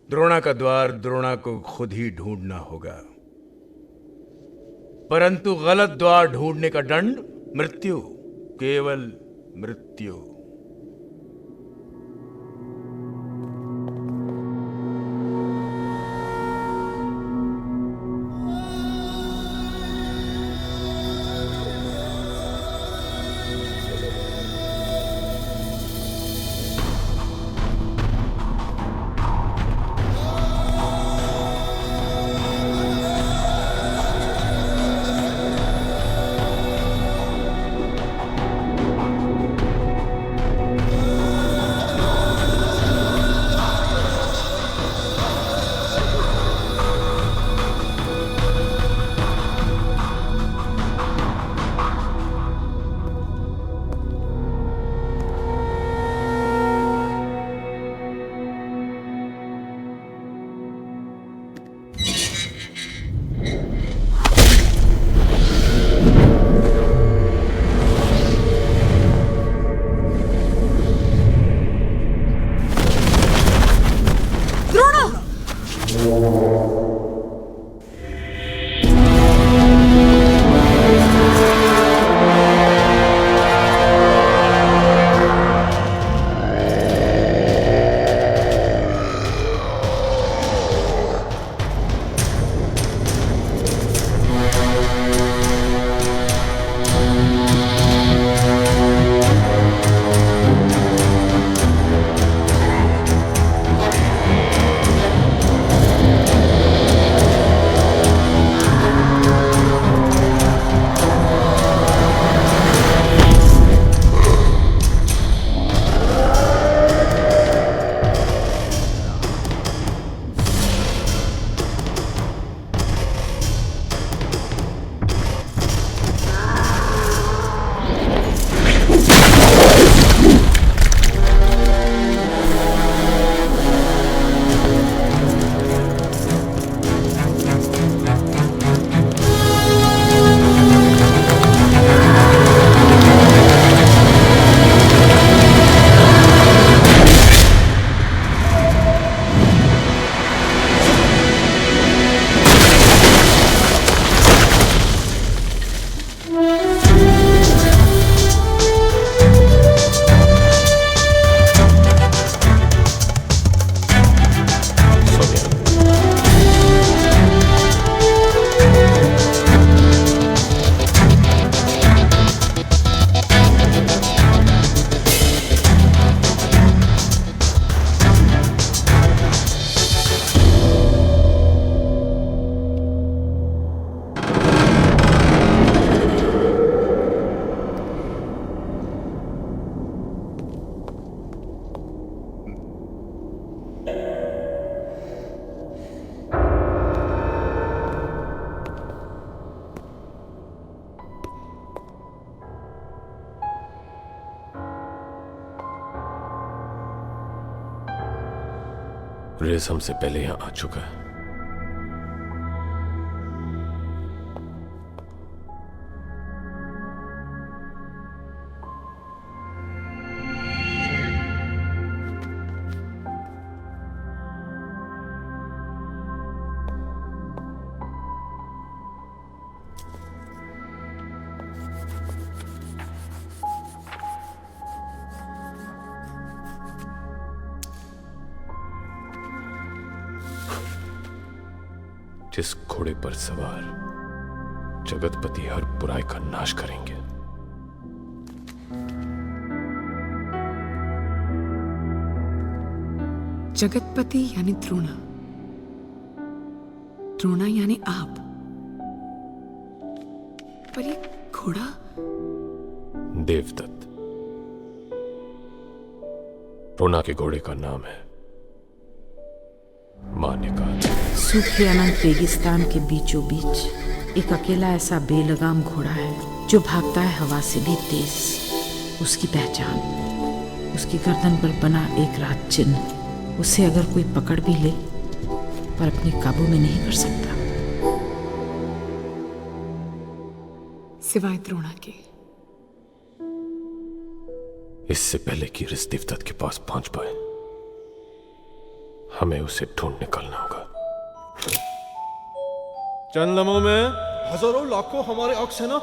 द्रोणा का द्वार द्रोणा को खुद ही ढूंढना होगा, परंतु गलत द्वार ढूंढने का दंड मृत्यु, केवल मृत्यु। रेस हमसे पहले यहां आ चुका है। जिस घोड़े पर सवार जगतपति हर बुराई का नाश करेंगे, जगतपति यानी द्रोणा, द्रोणा यानी आप। पर ये घोड़ा? देवदत्त। रोना के घोड़े का नाम है मानिका। सूखे अनंत रेगिस्तान के बीचों बीच एक अकेला ऐसा बेलगाम घोड़ा है जो भागता है हवा से भी तेज। उसकी पहचान उसकी गर्दन पर बना एक रात चिन्ह। उसे अगर कोई पकड़ भी ले पर अपने काबू में नहीं कर सकता। सिवाय द्रोणा के। इससे पहले कि रिस देवदत्त के पास पहुंच पाए हमें उसे ढूंढ निकलना होगा। चंद लम्हों में हजारों लाखों हमारे अक्स है ना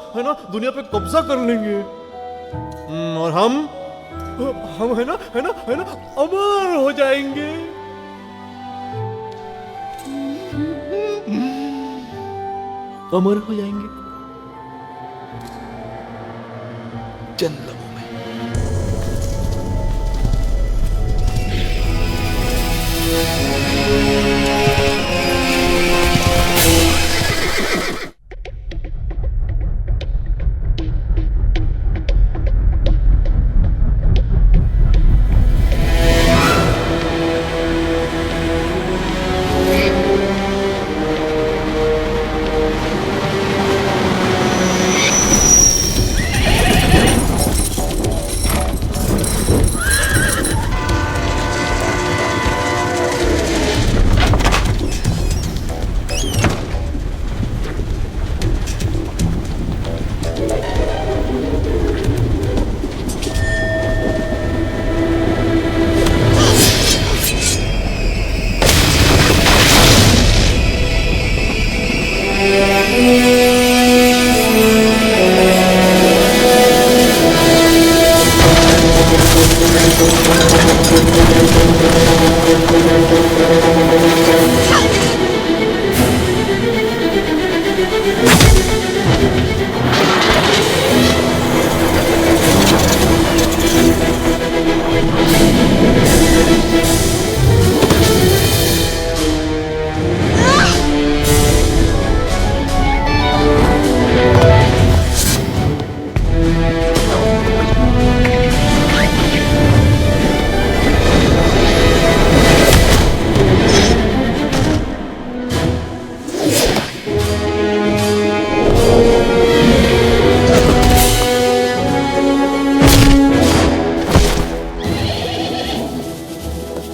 दुनिया पे कब्जा कर लेंगे। और हम है ना अमर हो जाएंगे। अमर हो जाएंगे चंद लम्हों।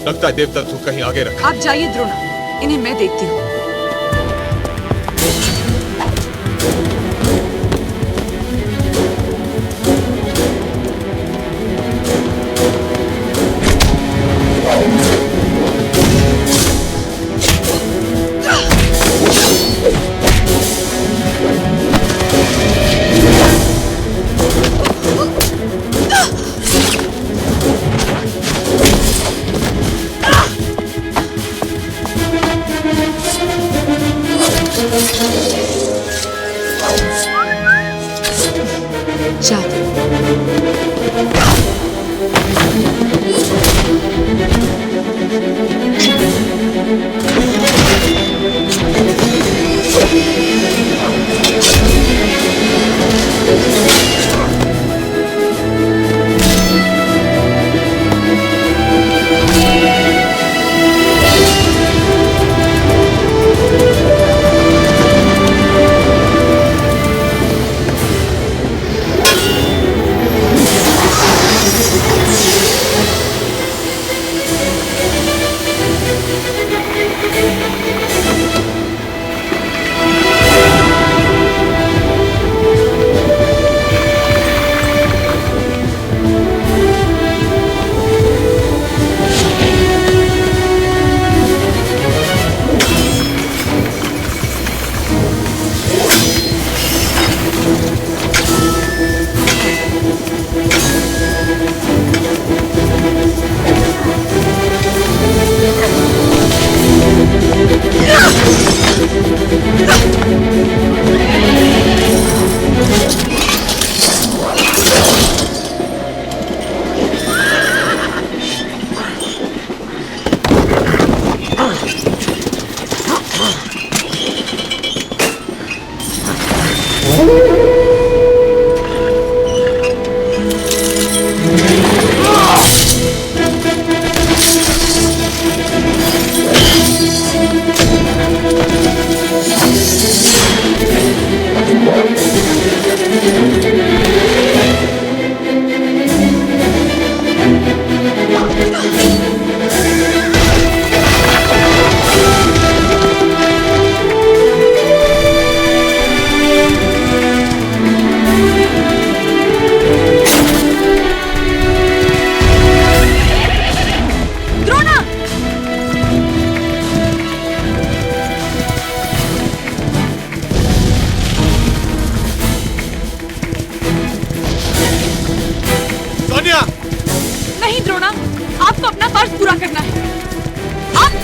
लगता है देवदत्त को कहीं आगे रखा। आप जाइए द्रोणा, इन्हें मैं देखती हूँ।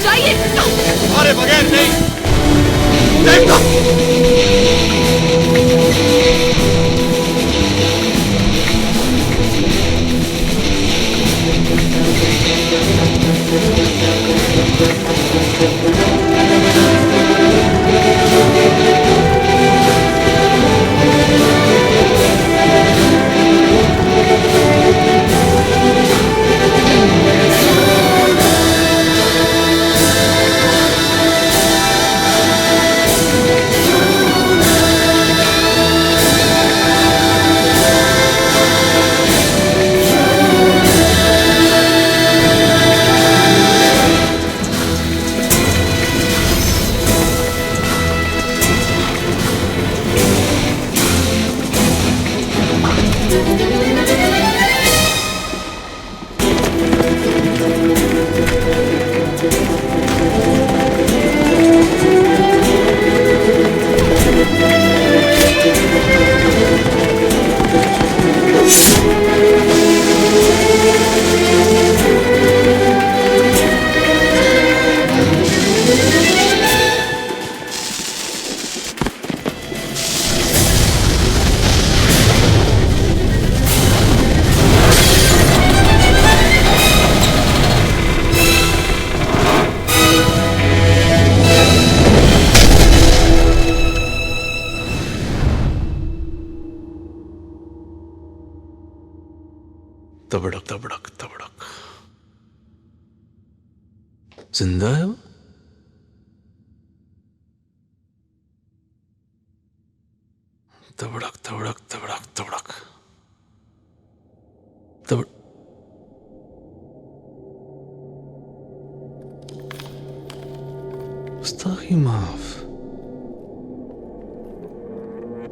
जाइए। अरे बगैर नहीं। देवता। तबड़क तबड़क तबड़क। जिंदा है वो? तबड़क तबड़क तबड़क तबड़क तबड़। गुस्ताखी माफ।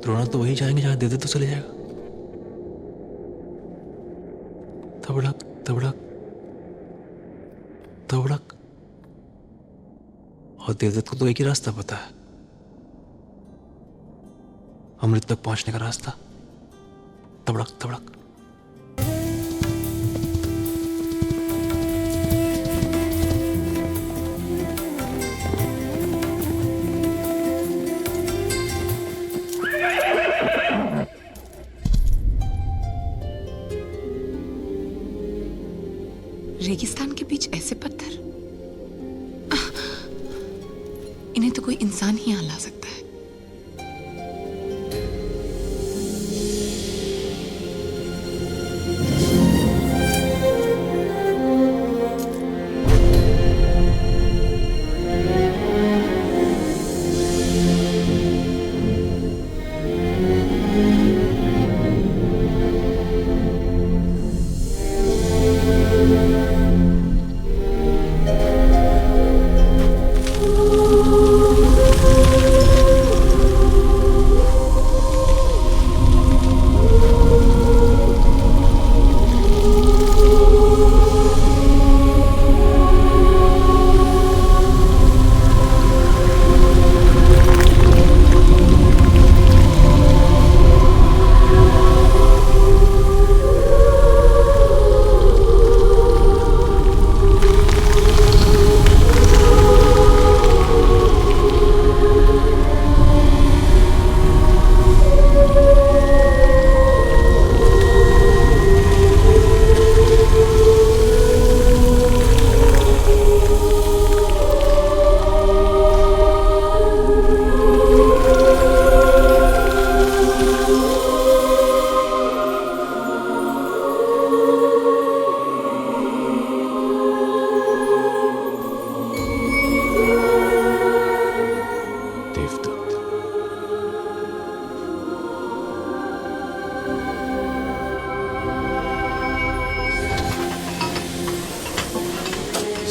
द्रोणा तो वही जाएंगे जहां दे तो चले जाएगा। तबड़क तबड़क तबड़क। और देवदत्त को तो एक ही रास्ता पता है, अमृत तक पहुंचने का रास्ता। तबड़क तबड़क। रेगिस्तान के बीच ऐसे पत्थर, इन्हें तो कोई इंसान ही यहाँ ला सकता है।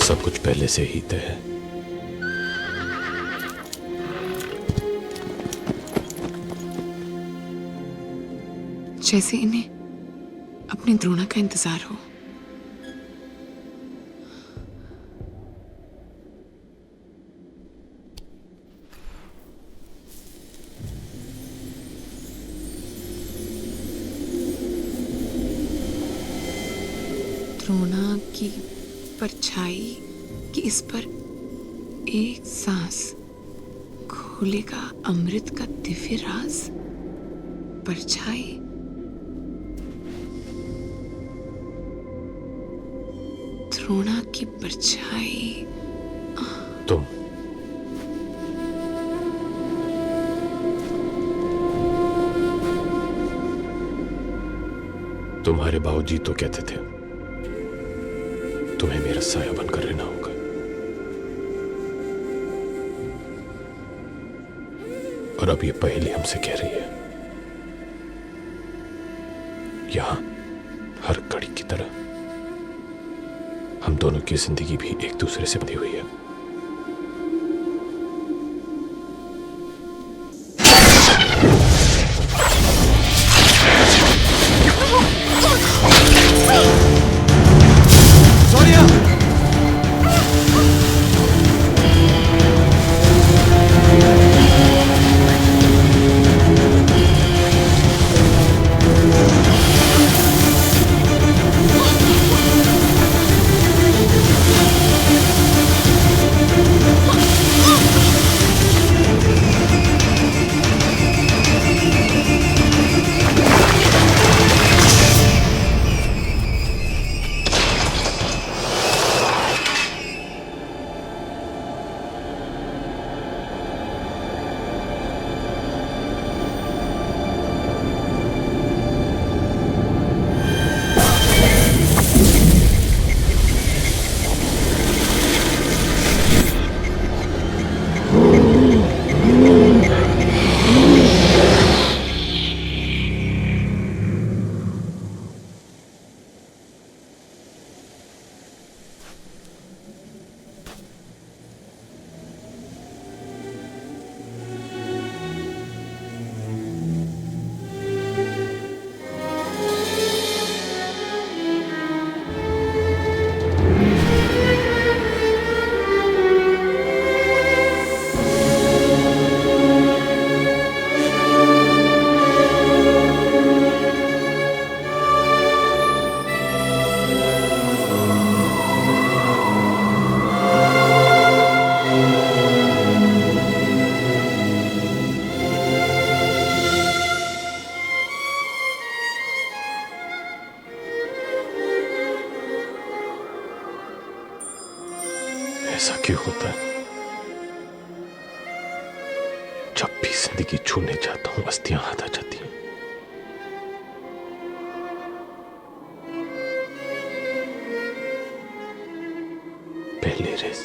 सब कुछ पहले से ही तय है। जैसे इन्हें अपने द्रोणा का इंतजार हो। द्रोणा की परछाई कि इस पर एक सांस खोलेगा अमृत का दिव्य राज। परछाई द्रोणा की परछाई। तुम्हारे बाबूजी तो कहते थे तुम्हें मेरा साया बनकर रहना होगा। और अब ये पहेली हमसे कह रही है, यहां हर घड़ी की तरह हम दोनों की जिंदगी भी एक दूसरे से बंधी हुई है। ऐसा क्यों होता है? जब भी जिंदगी छूने जाता हूं अस्थियां हाथ आ जाती हैं। पहले रेस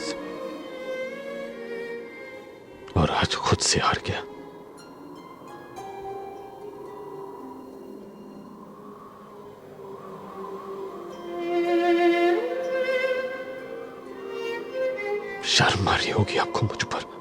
और आज खुद से हार गया। शर्म आ रही होगी आपको मुझ पर।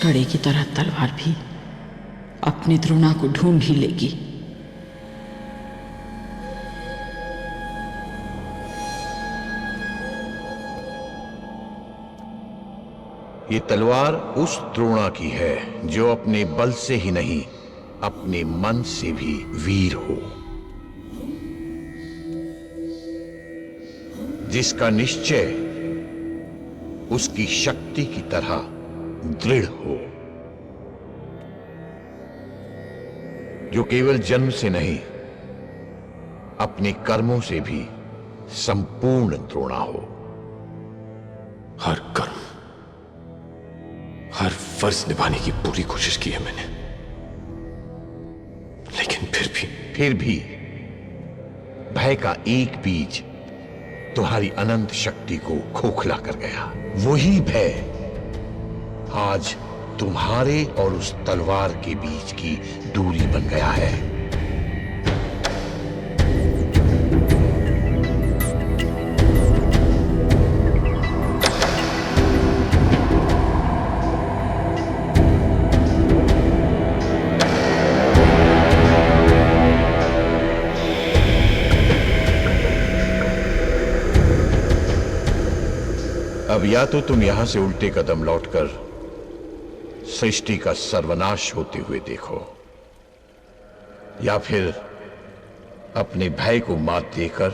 कड़े की तरह तलवार भी अपनी द्रोणा को ढूंढ ही लेगी। ये तलवार उस द्रोणा की है जो अपने बल से ही नहीं, अपने मन से भी वीर हो, जिसका निश्चय उसकी शक्ति की तरह दृढ़ हो, जो केवल जन्म से नहीं अपने कर्मों से भी संपूर्ण द्रोणा हो। हर कर्म, हर फर्ज निभाने की पूरी कोशिश की है मैंने, लेकिन फिर भी भय का एक बीज तुम्हारी अनंत शक्ति को खोखला कर गया। वही भय आज तुम्हारे और उस तलवार के बीच की दूरी बन गया है। अब या तो तुम यहां से उल्टे कदम लौटकर सृष्टि का सर्वनाश होते हुए देखो, या फिर अपने भय को मात देकर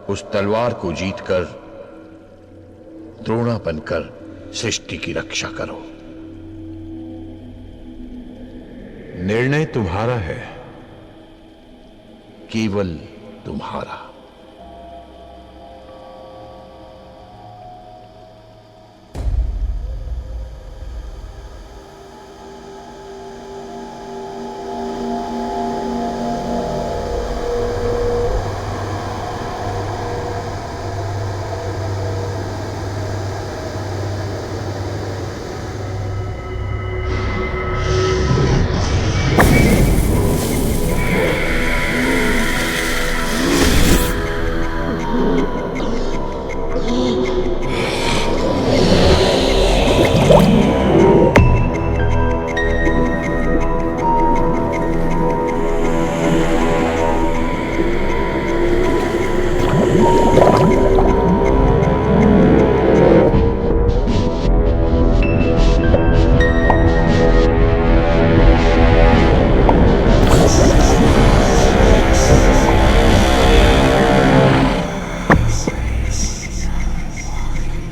उस तलवार को जीतकर द्रोणा बनकर सृष्टि की रक्षा करो। निर्णय तुम्हारा है, केवल तुम्हारा।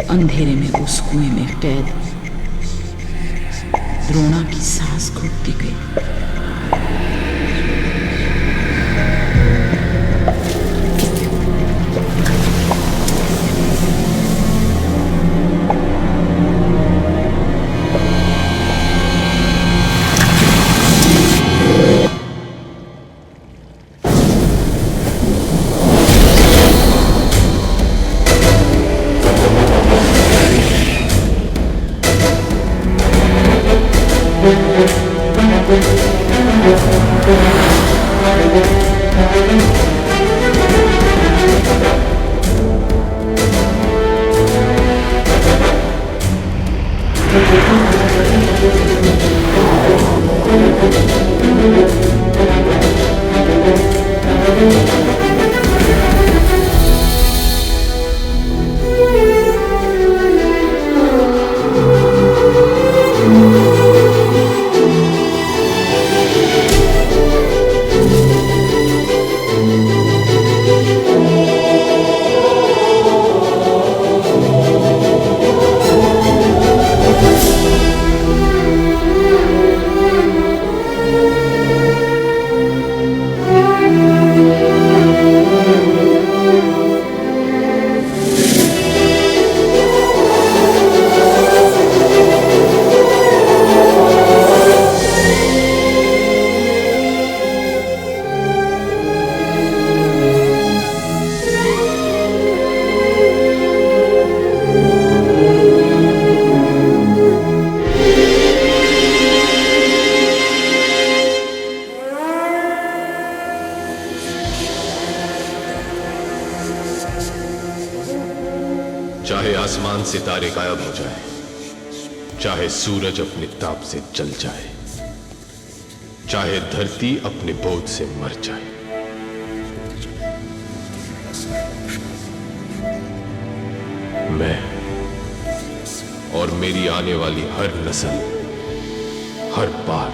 अंधेरे में उस कुएं में कैद द्रोणा की सांस घुटती गई। चाहे आसमान सितारे गायब हो जाए, चाहे सूरज अपनी ताप से जल जाए, चाहे धरती अपने बोझ से मर जाए, मैं और मेरी आने वाली हर नस्ल हर बार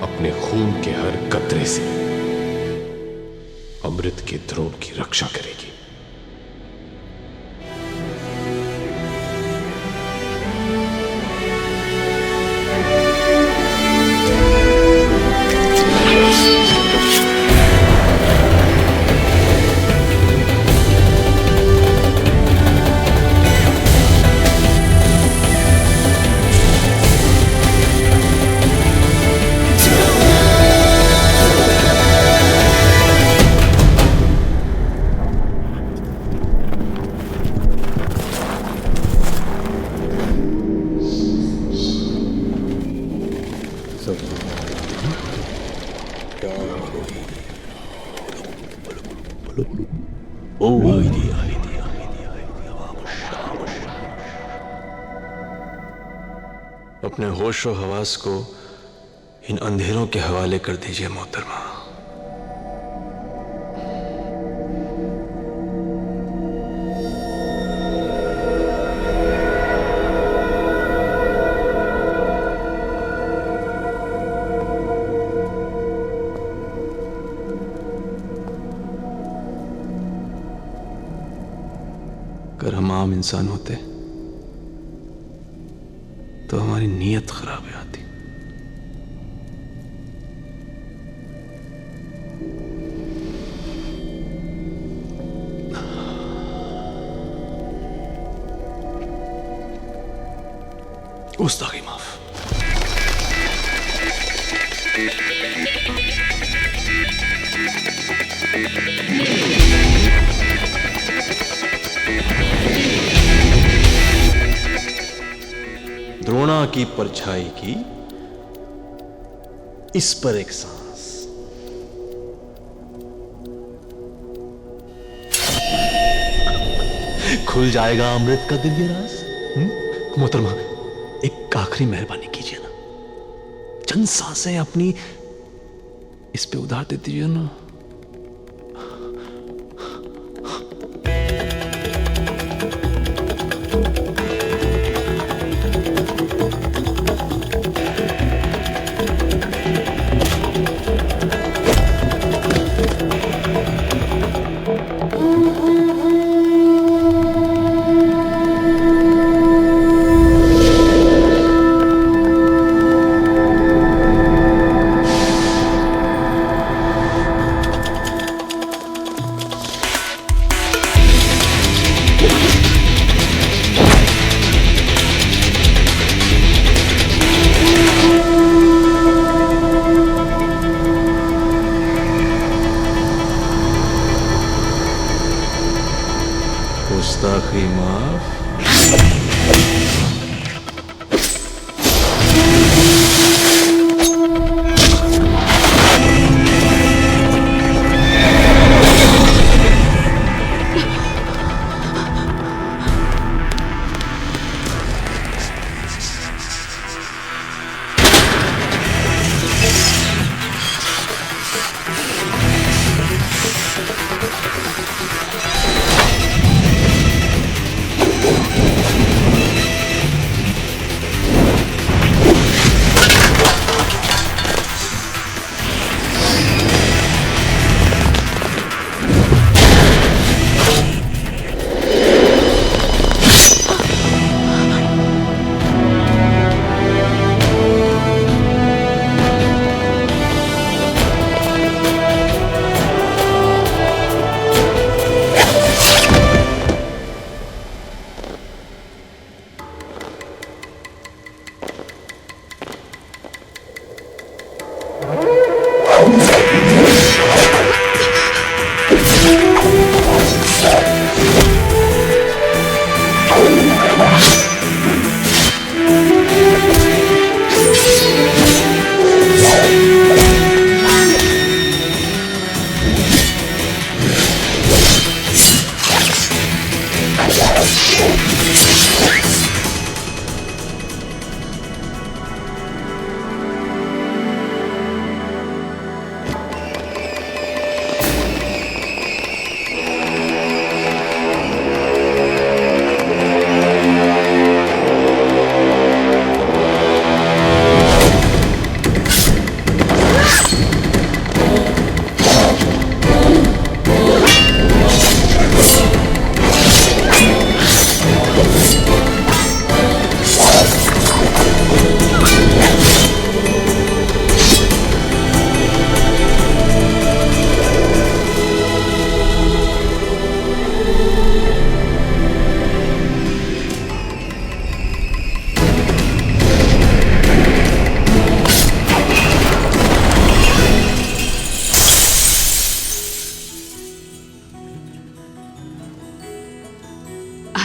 अपने खून के हर कतरे से अमृत के थ्रोन की रक्षा करेगी। अपने होश और हवास को इन अंधेरों के हवाले कर दीजिए मोहतरमा। अगर हम आम इंसान होते तो हमारी नीयत खराब है आती। गुस्ताखी माफ। द्रोणा की परछाई की इस पर एक सांस। खुल जाएगा अमृत का दिव्य राज। मोहतरमा, एक आखिरी मेहरबानी कीजिए ना, चंद सांसें अपनी इस पे उधार दे दीजिए ना। गुस्ताखी माफ।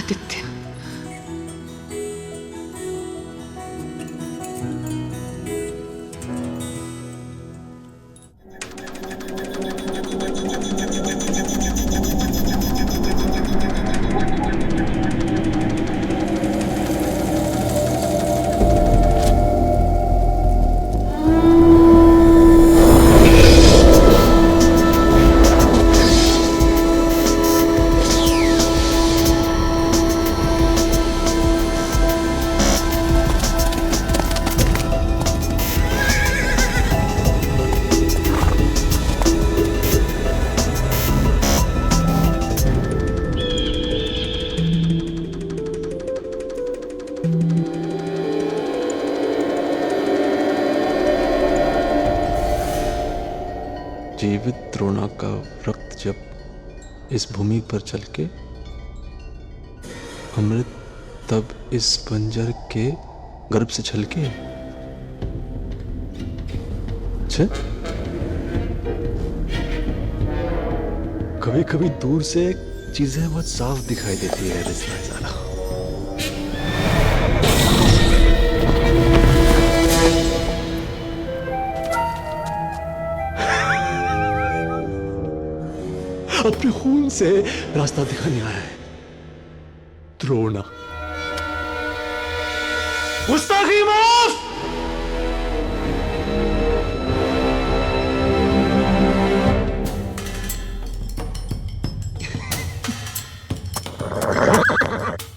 आदित्य, जीवित द्रोणा का रक्त जब इस भूमि पर छलके, अमृत तब इस बंजर के गर्भ से छलके। अच्छा, कभी कभी दूर से चीजें बहुत साफ दिखाई देती है रिजराइजादा। अपने खून से रास्ता दिखाने आया है द्रोणा। गुस्ताखी माफ।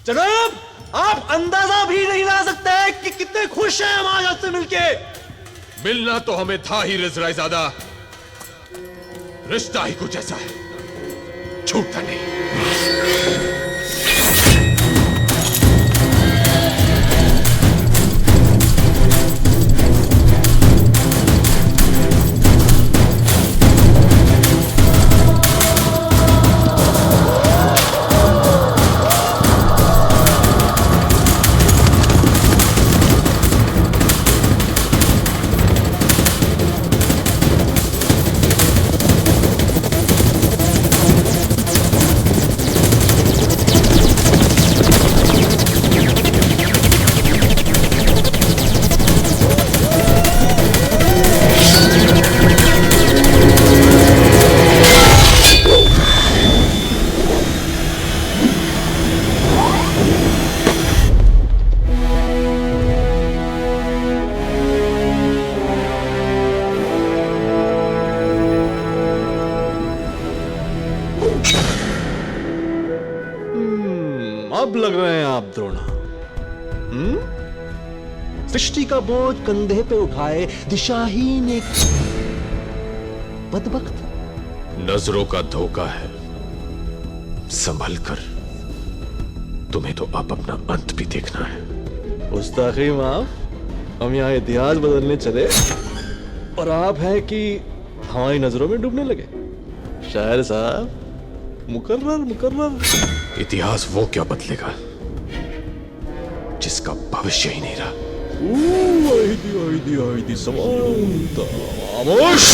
जनाब, आप अंदाजा भी नहीं ला सकते कि कितने खुश हैं हम आज आपसे मिलके। मिलना तो हमें था ही रिजराइजादा, रिश्ता ही कुछ ऐसा है, छूटता नहीं। अब लग रहे हैं आप द्रोणा। सृष्टि का बोझ कंधे पे उठाए दिशाहीन एक बदबख्त। नजरों का धोखा है, संभल कर, तुम्हें तो अब अपना अंत भी देखना है। गुस्ताखी माफ। हम यहाँ इतिहास बदलने चले और आप हैं कि हमारी नजरों में डूबने लगे। शायर साहब, मुकर्रर मुकर्रर। इतिहास वो क्या बदलेगा जिसका भविष्य ही नहीं रहा। समानता। खामोश।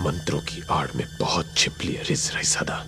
मंत्रों की आड़ में बहुत छिपली है रिजराइजादा।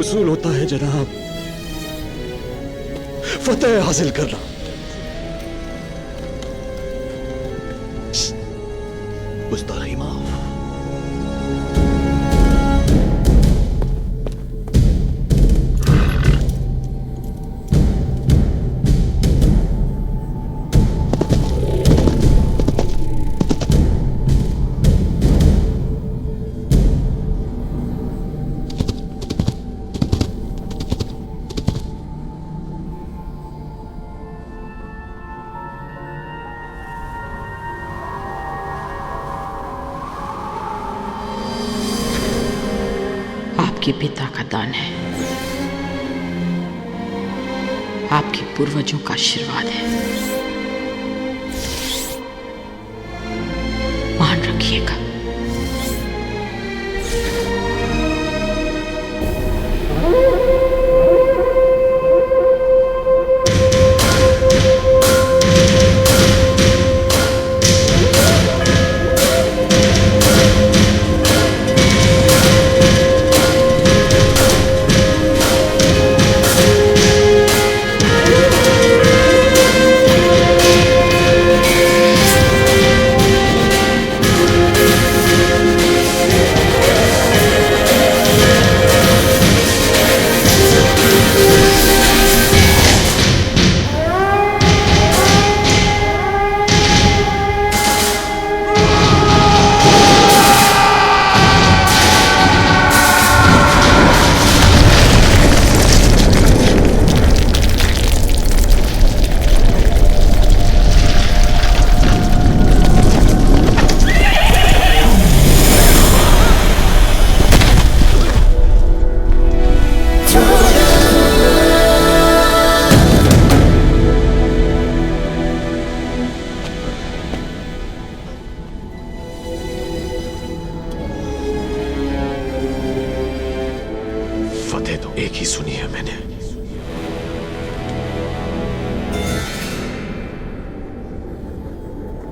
उसूल होता है जनाब, फतेह हासिल करना। गुस्ताखी माफ। आपके पिता का दान है, आपके पूर्वजों का आशीर्वाद है। मान रखिएगा। फतेह तो एक ही सुनी है मैंने।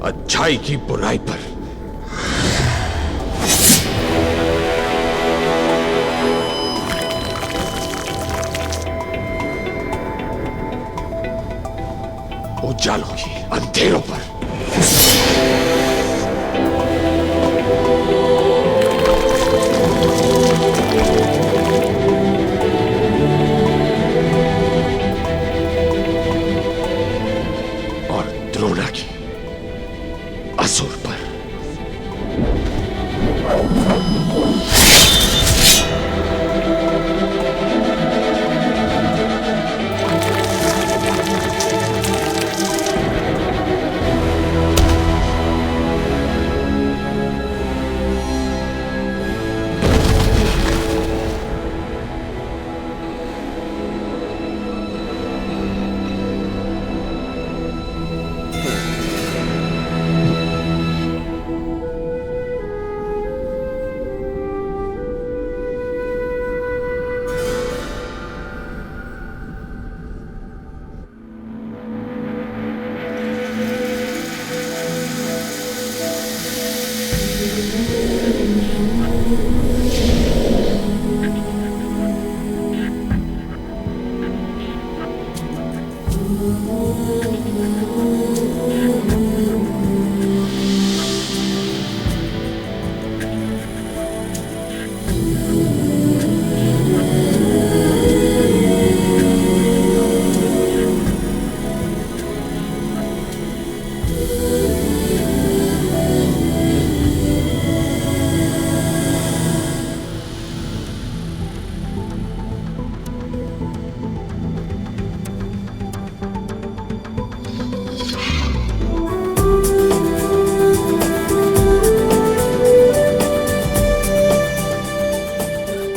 अच्छाई की बुराई पर। उजालों की अंधेरों पर। और द्रोणा की असुर पर।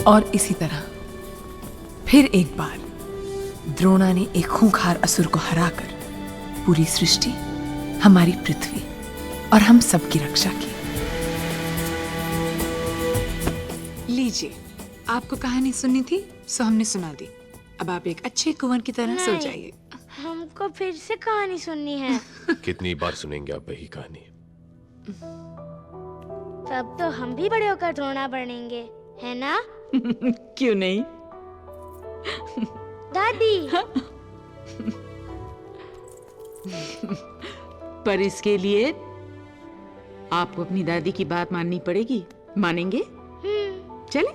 और इसी तरह फिर एक बार द्रोणा ने एक खूंखार असुर को हराकर पूरी सृष्टि, हमारी पृथ्वी और हम सब की रक्षा की। लीजिए, आपको कहानी सुननी थी सो हमने सुना दी। अब आप एक अच्छे कुंवर की तरह सो जाइए। हमको फिर से कहानी सुननी है। कितनी बार सुनेंगे आप वही कहानी? तब तो हम भी बड़े होकर द्रोणा बनेंगे, है ना? क्यों नहीं? दादी। पर इसके लिए आपको अपनी दादी की बात माननी पड़ेगी। मानेंगे? चले?